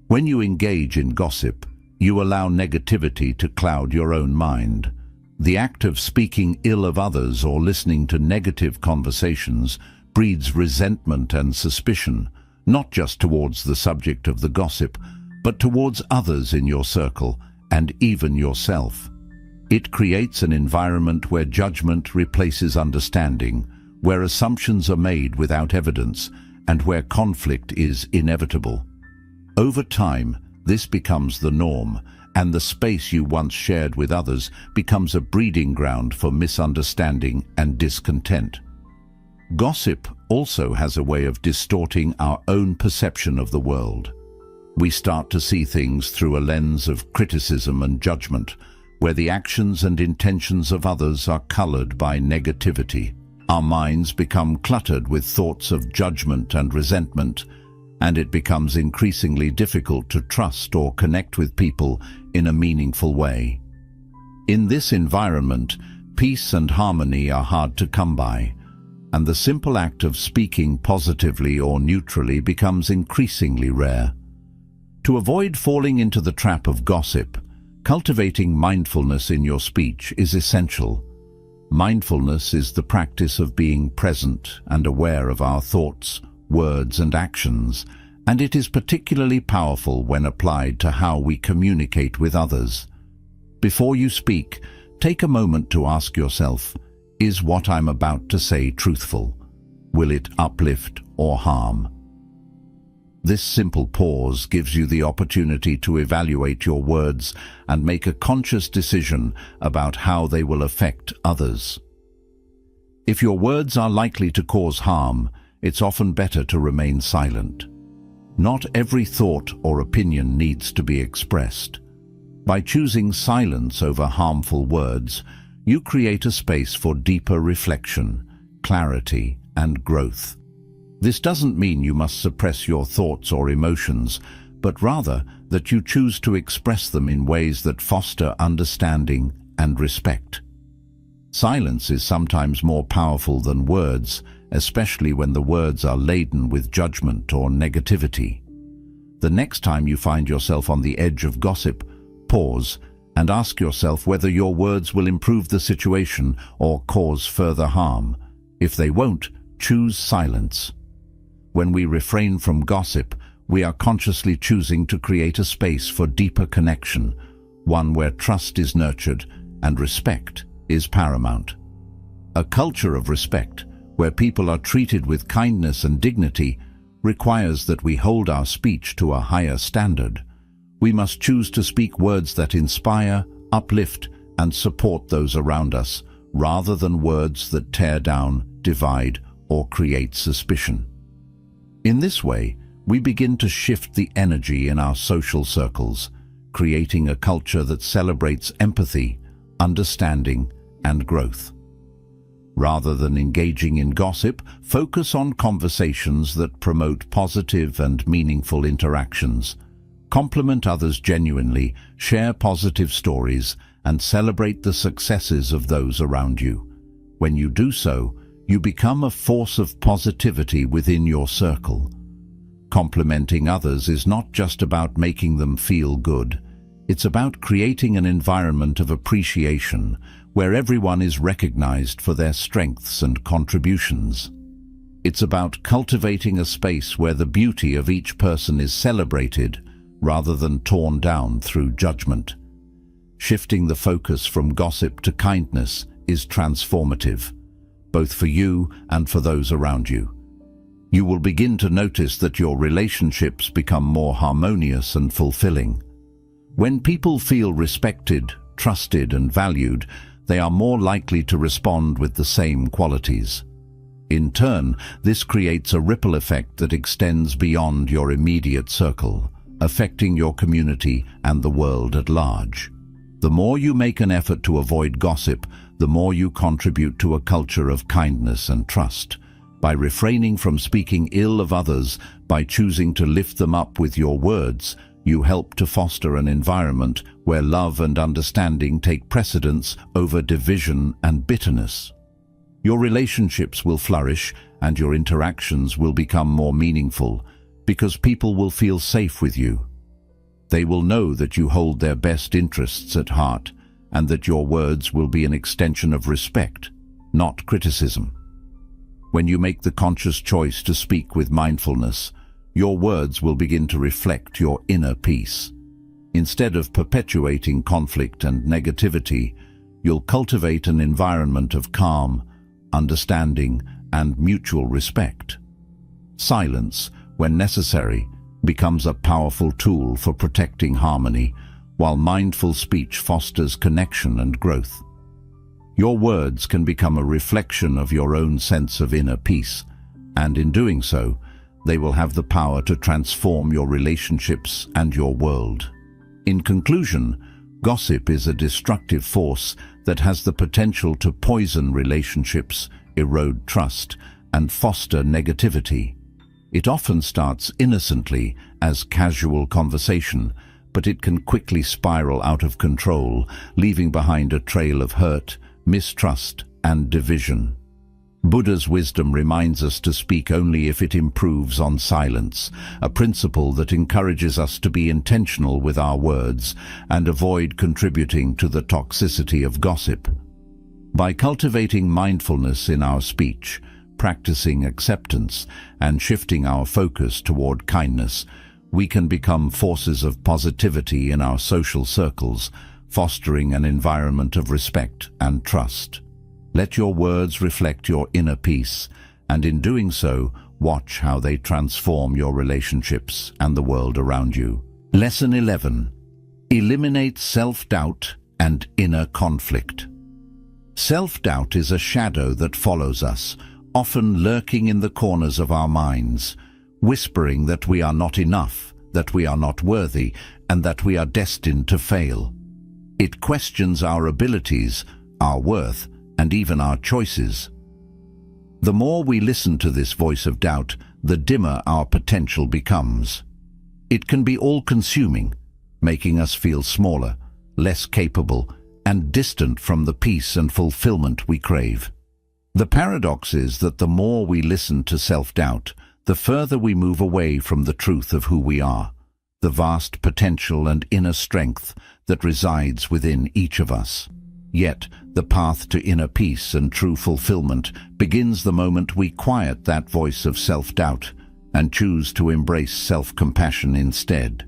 When you engage in gossip, you allow negativity to cloud your own mind. The act of speaking ill of others or listening to negative conversations breeds resentment and suspicion, not just towards the subject of the gossip, but towards others in your circle and even yourself. It creates an environment where judgment replaces understanding, where assumptions are made without evidence, and where conflict is inevitable. Over time, this becomes the norm, and the space you once shared with others becomes a breeding ground for misunderstanding and discontent. Gossip also has a way of distorting our own perception of the world. We start to see things through a lens of criticism and judgment, where the actions and intentions of others are colored by negativity. Our minds become cluttered with thoughts of judgment and resentment, and it becomes increasingly difficult to trust or connect with people in a meaningful way. In this environment, peace and harmony are hard to come by, and the simple act of speaking positively or neutrally becomes increasingly rare. To avoid falling into the trap of gossip, cultivating mindfulness in your speech is essential. Mindfulness is the practice of being present and aware of our thoughts, words, and actions, and it is particularly powerful when applied to how we communicate with others. Before you speak, take a moment to ask yourself, is what I'm about to say truthful? Will it uplift or harm? This simple pause gives you the opportunity to evaluate your words and make a conscious decision about how they will affect others. If your words are likely to cause harm, it's often better to remain silent. Not every thought or opinion needs to be expressed. By choosing silence over harmful words, you create a space for deeper reflection, clarity, and growth. This doesn't mean you must suppress your thoughts or emotions, but rather that you choose to express them in ways that foster understanding and respect. Silence is sometimes more powerful than words, especially when the words are laden with judgment or negativity. The next time you find yourself on the edge of gossip, pause and ask yourself whether your words will improve the situation or cause further harm. If they won't, choose silence. When we refrain from gossip, we are consciously choosing to create a space for deeper connection, one where trust is nurtured and respect is paramount. A culture of respect, where people are treated with kindness and dignity, requires that we hold our speech to a higher standard. We must choose to speak words that inspire, uplift, and support those around us, rather than words that tear down, divide, or create suspicion. In this way, we begin to shift the energy in our social circles, creating a culture that celebrates empathy, understanding, and growth. Rather than engaging in gossip, focus on conversations that promote positive and meaningful interactions. Compliment others genuinely, share positive stories, and celebrate the successes of those around you. When you do so, you become a force of positivity within your circle. Complimenting others is not just about making them feel good. It's about creating an environment of appreciation where everyone is recognized for their strengths and contributions. It's about cultivating a space where the beauty of each person is celebrated rather than torn down through judgment. Shifting the focus from gossip to kindness is transformative, both for you and for those around you. You will begin to notice that your relationships become more harmonious and fulfilling. When people feel respected, trusted, and valued, they are more likely to respond with the same qualities. In turn, this creates a ripple effect that extends beyond your immediate circle, affecting your community and the world at large. The more you make an effort to avoid gossip, the more you contribute to a culture of kindness and trust. By refraining from speaking ill of others, by choosing to lift them up with your words, you help to foster an environment where love and understanding take precedence over division and bitterness. Your relationships will flourish and your interactions will become more meaningful because people will feel safe with you. They will know that you hold their best interests at heart and that your words will be an extension of respect, not criticism. When you make the conscious choice to speak with mindfulness, your words will begin to reflect your inner peace. Instead of perpetuating conflict and negativity, you'll cultivate an environment of calm, understanding, and mutual respect. Silence, when necessary, becomes a powerful tool for protecting harmony, while mindful speech fosters connection and growth. Your words can become a reflection of your own sense of inner peace, and in doing so, they will have the power to transform your relationships and your world. In conclusion, gossip is a destructive force that has the potential to poison relationships, erode trust, and foster negativity. It often starts innocently as casual conversation, but it can quickly spiral out of control, leaving behind a trail of hurt, mistrust, and division. Buddha's wisdom reminds us to speak only if it improves on silence, a principle that encourages us to be intentional with our words and avoid contributing to the toxicity of gossip. By cultivating mindfulness in our speech, practicing acceptance, and shifting our focus toward kindness, we can become forces of positivity in our social circles, fostering an environment of respect and trust. Let your words reflect your inner peace, and in doing so, watch how they transform your relationships and the world around you. Lesson 11. Eliminate self-doubt and inner conflict. Self-doubt is a shadow that follows us, often lurking in the corners of our minds, whispering that we are not enough, that we are not worthy, and that we are destined to fail. It questions our abilities, our worth, and even our choices. The more we listen to this voice of doubt, the dimmer our potential becomes. It can be all-consuming, making us feel smaller, less capable, and distant from the peace and fulfillment we crave. The paradox is that the more we listen to self-doubt, the further we move away from the truth of who we are, the vast potential and inner strength that resides within each of us. Yet, the path to inner peace and true fulfillment begins the moment we quiet that voice of self-doubt and choose to embrace self-compassion instead.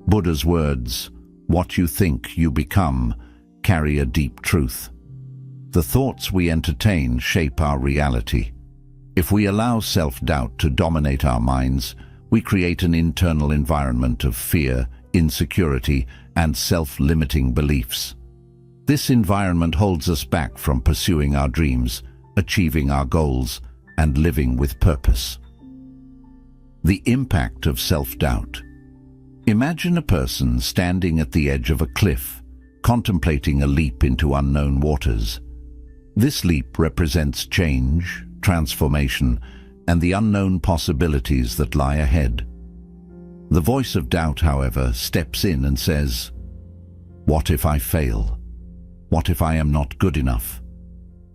Buddha's words, "What you think, you become," carry a deep truth. The thoughts we entertain shape our reality. If we allow self-doubt to dominate our minds, we create an internal environment of fear, insecurity, and self-limiting beliefs. This environment holds us back from pursuing our dreams, achieving our goals, and living with purpose. The impact of self-doubt. Imagine a person standing at the edge of a cliff, contemplating a leap into unknown waters. This leap represents change, transformation, and the unknown possibilities that lie ahead. The voice of doubt, however, steps in and says, "What if I fail? What if I am not good enough?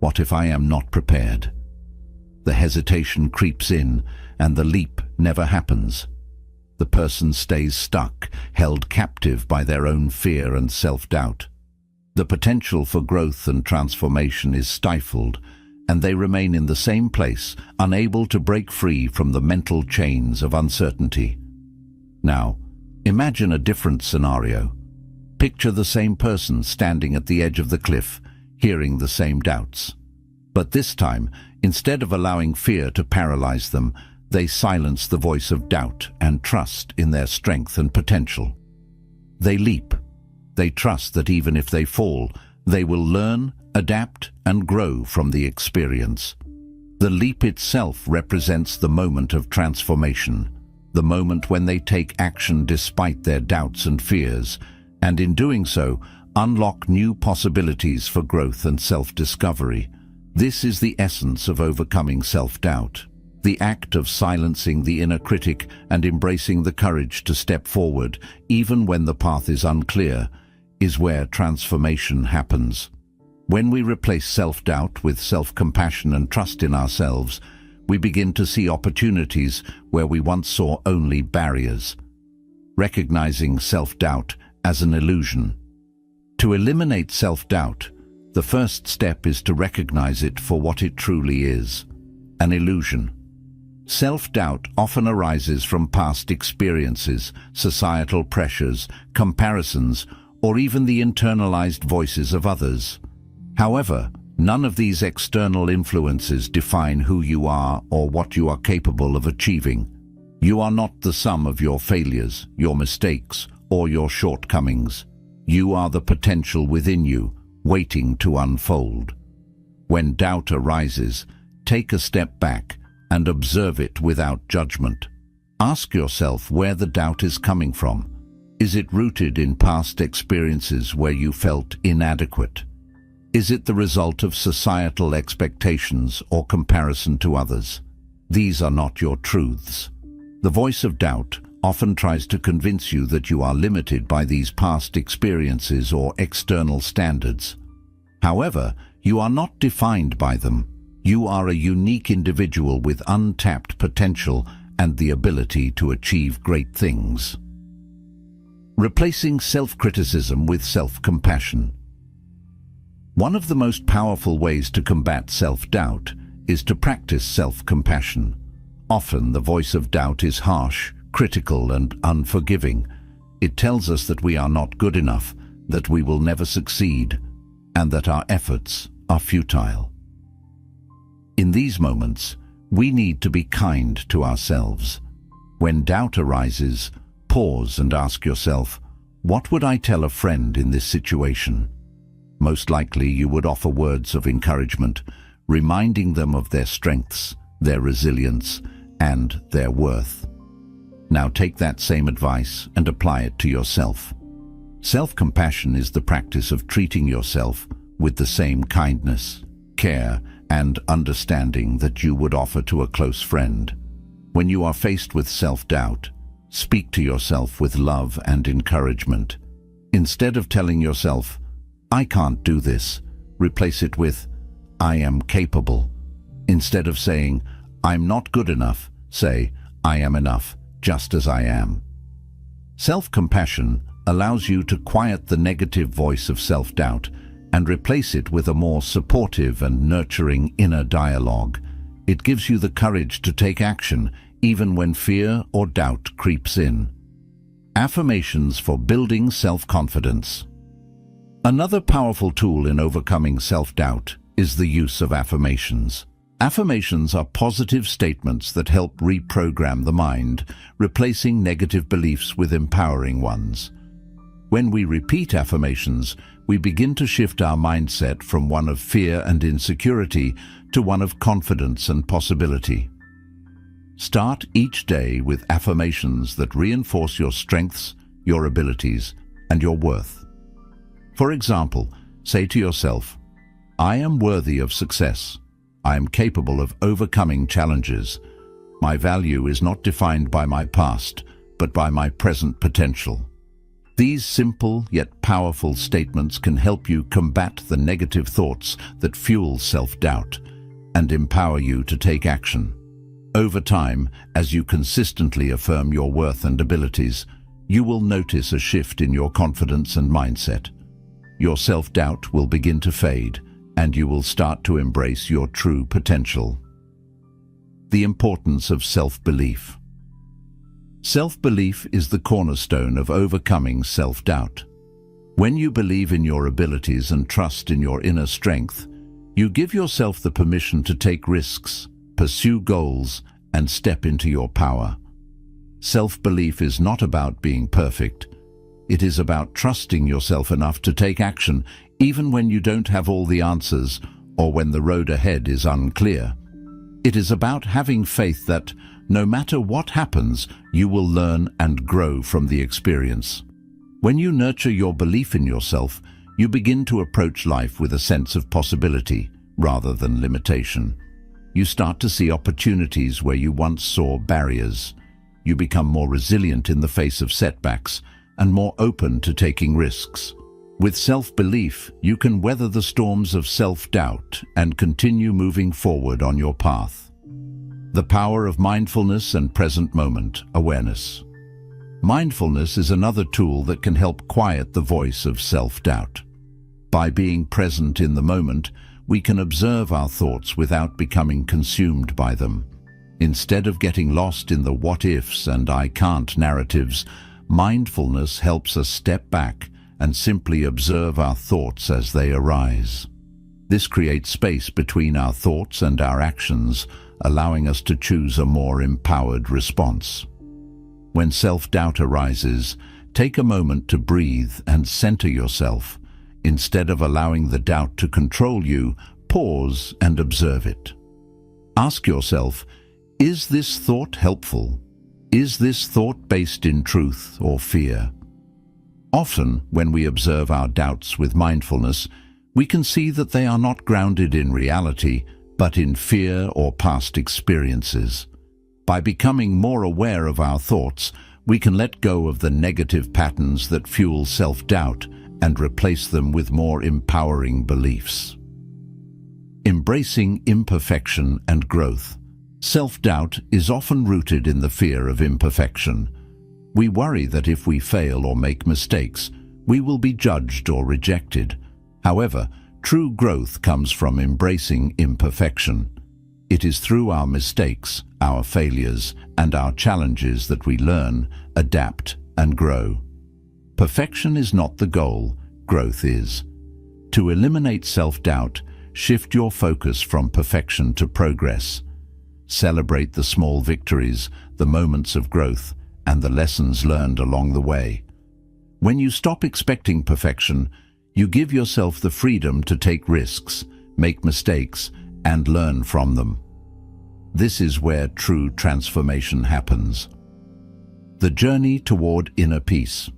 What if I am not prepared?" The hesitation creeps in, and the leap never happens. The person stays stuck, held captive by their own fear and self-doubt. The potential for growth and transformation is stifled, and they remain in the same place, unable to break free from the mental chains of uncertainty. Now, imagine a different scenario. Picture the same person standing at the edge of the cliff, hearing the same doubts. But this time, instead of allowing fear to paralyze them, they silence the voice of doubt and trust in their strength and potential. They leap. They trust that even if they fall, they will learn, adapt, and grow from the experience. The leap itself represents the moment of transformation, the moment when they take action despite their doubts and fears, and in doing so, unlock new possibilities for growth and self-discovery. This is the essence of overcoming self-doubt. The act of silencing the inner critic and embracing the courage to step forward, even when the path is unclear, is where transformation happens. When we replace self-doubt with self-compassion and trust in ourselves, we begin to see opportunities where we once saw only barriers. Recognizing self-doubt as an illusion. To eliminate self-doubt, the first step is to recognize it for what it truly is, an illusion. Self-doubt often arises from past experiences, societal pressures, comparisons, or even the internalized voices of others. However, none of these external influences define who you are or what you are capable of achieving. You are not the sum of your failures, your mistakes, or your shortcomings. You are the potential within you, waiting to unfold. When doubt arises, take a step back and observe it without judgment. Ask yourself where the doubt is coming from. Is it rooted in past experiences where you felt inadequate? Is it the result of societal expectations or comparison to others? These are not your truths. The voice of doubt often tries to convince you that you are limited by these past experiences or external standards. However, you are not defined by them. You are a unique individual with untapped potential and the ability to achieve great things. Replacing self-criticism with self-compassion. One of the most powerful ways to combat self-doubt is to practice self-compassion. Often the voice of doubt is harsh, critical, and unforgiving. It tells us that we are not good enough, that we will never succeed, and that our efforts are futile. In these moments, We need to be kind to ourselves. When doubt arises, pause and ask yourself, what would I tell a friend in this situation? Most likely you would offer words of encouragement, reminding them of their strengths, their resilience, and their worth. Now take that same advice and apply it to yourself. Self-compassion is the practice of treating yourself with the same kindness, care, and understanding that you would offer to a close friend. When you are faced with self-doubt, speak to yourself with love and encouragement. Instead of telling yourself, "I can't do this," replace it with, "I am capable." Instead of saying, "I'm not good enough," say, "I am enough, just as I am." Self-compassion allows you to quiet the negative voice of self-doubt and replace it with a more supportive and nurturing inner dialogue. It gives you the courage to take action even when fear or doubt creeps in. Affirmations for building self-confidence. Another powerful tool in overcoming self-doubt is the use of affirmations. Affirmations are positive statements that help reprogram the mind, replacing negative beliefs with empowering ones. When we repeat affirmations, we begin to shift our mindset from one of fear and insecurity to one of confidence and possibility. Start each day with affirmations that reinforce your strengths, your abilities, and your worth. For example, say to yourself, "I am worthy of success. I am capable of overcoming challenges. My value is not defined by my past, but by my present potential." These simple yet powerful statements can help you combat the negative thoughts that fuel self-doubt and empower you to take action. Over time, as you consistently affirm your worth and abilities, you will notice a shift in your confidence and mindset. Your self-doubt will begin to fade, and you will start to embrace your true potential. The importance of self-belief. Self-belief is the cornerstone of overcoming self-doubt. When you believe in your abilities and trust in your inner strength, you give yourself the permission to take risks, pursue goals, and step into your power. Self-belief is not about being perfect. It is about trusting yourself enough to take action, even when you don't have all the answers or when the road ahead is unclear. It is about having faith that, no matter what happens, you will learn and grow from the experience. When you nurture your belief in yourself, you begin to approach life with a sense of possibility rather than limitation. You start to see opportunities where you once saw barriers. You become more resilient in the face of setbacks and more open to taking risks. With self-belief, you can weather the storms of self-doubt and continue moving forward on your path. The power of mindfulness and present moment awareness. Mindfulness is another tool that can help quiet the voice of self-doubt. By being present in the moment, we can observe our thoughts without becoming consumed by them. Instead of getting lost in the what-ifs and I can't narratives, mindfulness helps us step back and simply observe our thoughts as they arise. This creates space between our thoughts and our actions, allowing us to choose a more empowered response. When self-doubt arises, take a moment to breathe and center yourself. Instead of allowing the doubt to control you, pause and observe it. Ask yourself, is this thought helpful? Is this thought based in truth or fear? Often, when we observe our doubts with mindfulness, we can see that they are not grounded in reality, but in fear or past experiences. By becoming more aware of our thoughts, we can let go of the negative patterns that fuel self-doubt and replace them with more empowering beliefs. Embracing imperfection and growth. Self-doubt is often rooted in the fear of imperfection. We worry that if we fail or make mistakes, we will be judged or rejected. However, true growth comes from embracing imperfection. It is through our mistakes, our failures, and our challenges that we learn, adapt, and grow. Perfection is not the goal, growth is. To eliminate self-doubt, shift your focus from perfection to progress. Celebrate the small victories, the moments of growth, and the lessons learned along the way. When you stop expecting perfection, you give yourself the freedom to take risks, make mistakes, and learn from them. This is where true transformation happens. The journey toward inner peace.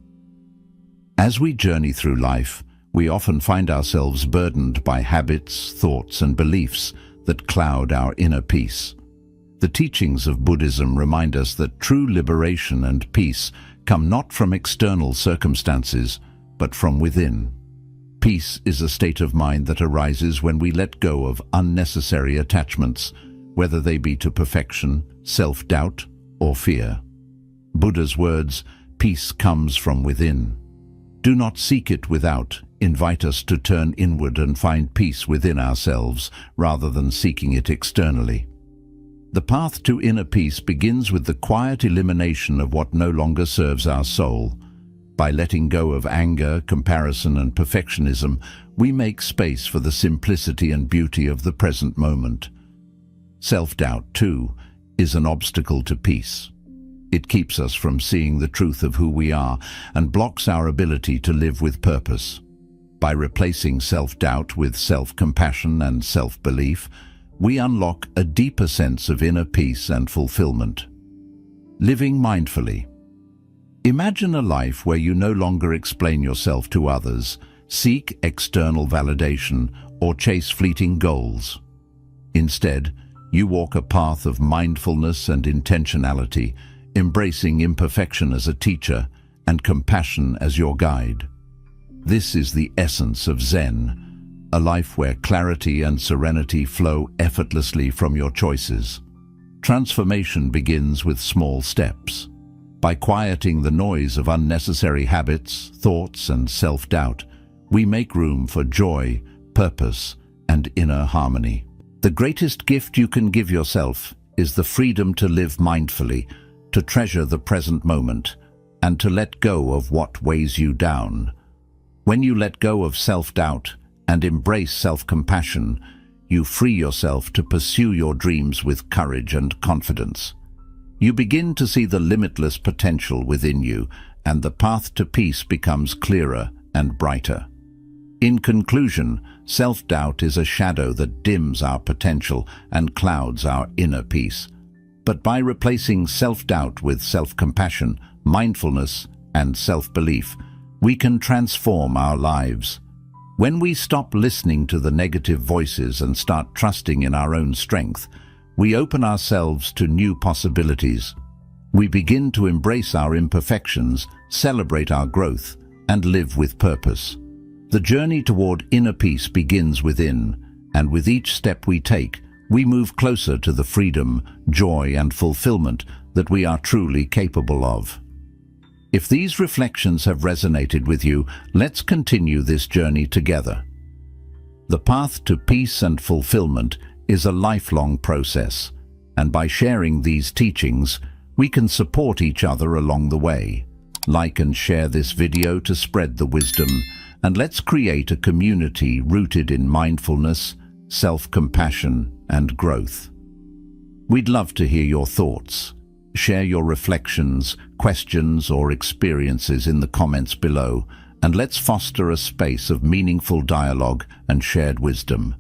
As we journey through life, we often find ourselves burdened by habits, thoughts, and beliefs that cloud our inner peace. The teachings of Buddhism remind us that true liberation and peace come not from external circumstances, but from within. Peace is a state of mind that arises when we let go of unnecessary attachments, whether they be to perfection, self-doubt, or fear. Buddha's words, "Peace comes from within. Do not seek it without," invite us to turn inward and find peace within ourselves, rather than seeking it externally. The path to inner peace begins with the quiet elimination of what no longer serves our soul. By letting go of anger, comparison, and perfectionism, we make space for the simplicity and beauty of the present moment. Self-doubt, too, is an obstacle to peace. It keeps us from seeing the truth of who we are and blocks our ability to live with purpose. By replacing self-doubt with self-compassion and self-belief, we unlock a deeper sense of inner peace and fulfillment. Living mindfully. Imagine a life where you no longer explain yourself to others, seek external validation, or chase fleeting goals. Instead, you walk a path of mindfulness and intentionality, embracing imperfection as a teacher and compassion as your guide. This is the essence of Zen, a life where clarity and serenity flow effortlessly from your choices. Transformation begins with small steps. By quieting the noise of unnecessary habits, thoughts, and self-doubt, we make room for joy, purpose, and inner harmony. The greatest gift you can give yourself is the freedom to live mindfully, to treasure the present moment, and to let go of what weighs you down. When you let go of self-doubt and embrace self-compassion, you free yourself to pursue your dreams with courage and confidence. You begin to see the limitless potential within you, and the path to peace becomes clearer and brighter. In conclusion, self-doubt is a shadow that dims our potential and clouds our inner peace. But by replacing self-doubt with self-compassion, mindfulness, and self-belief, we can transform our lives. When we stop listening to the negative voices and start trusting in our own strength, we open ourselves to new possibilities. We begin to embrace our imperfections, celebrate our growth, and live with purpose. The journey toward inner peace begins within, and with each step we take, we move closer to the freedom, joy, and fulfillment that we are truly capable of. If these reflections have resonated with you, let's continue this journey together. The path to peace and fulfillment is a lifelong process, and by sharing these teachings, we can support each other along the way. Like and share this video to spread the wisdom, and let's create a community rooted in mindfulness, self-compassion, and growth. We'd love to hear your thoughts. Share your reflections, questions, or experiences in the comments below, and let's foster a space of meaningful dialogue and shared wisdom.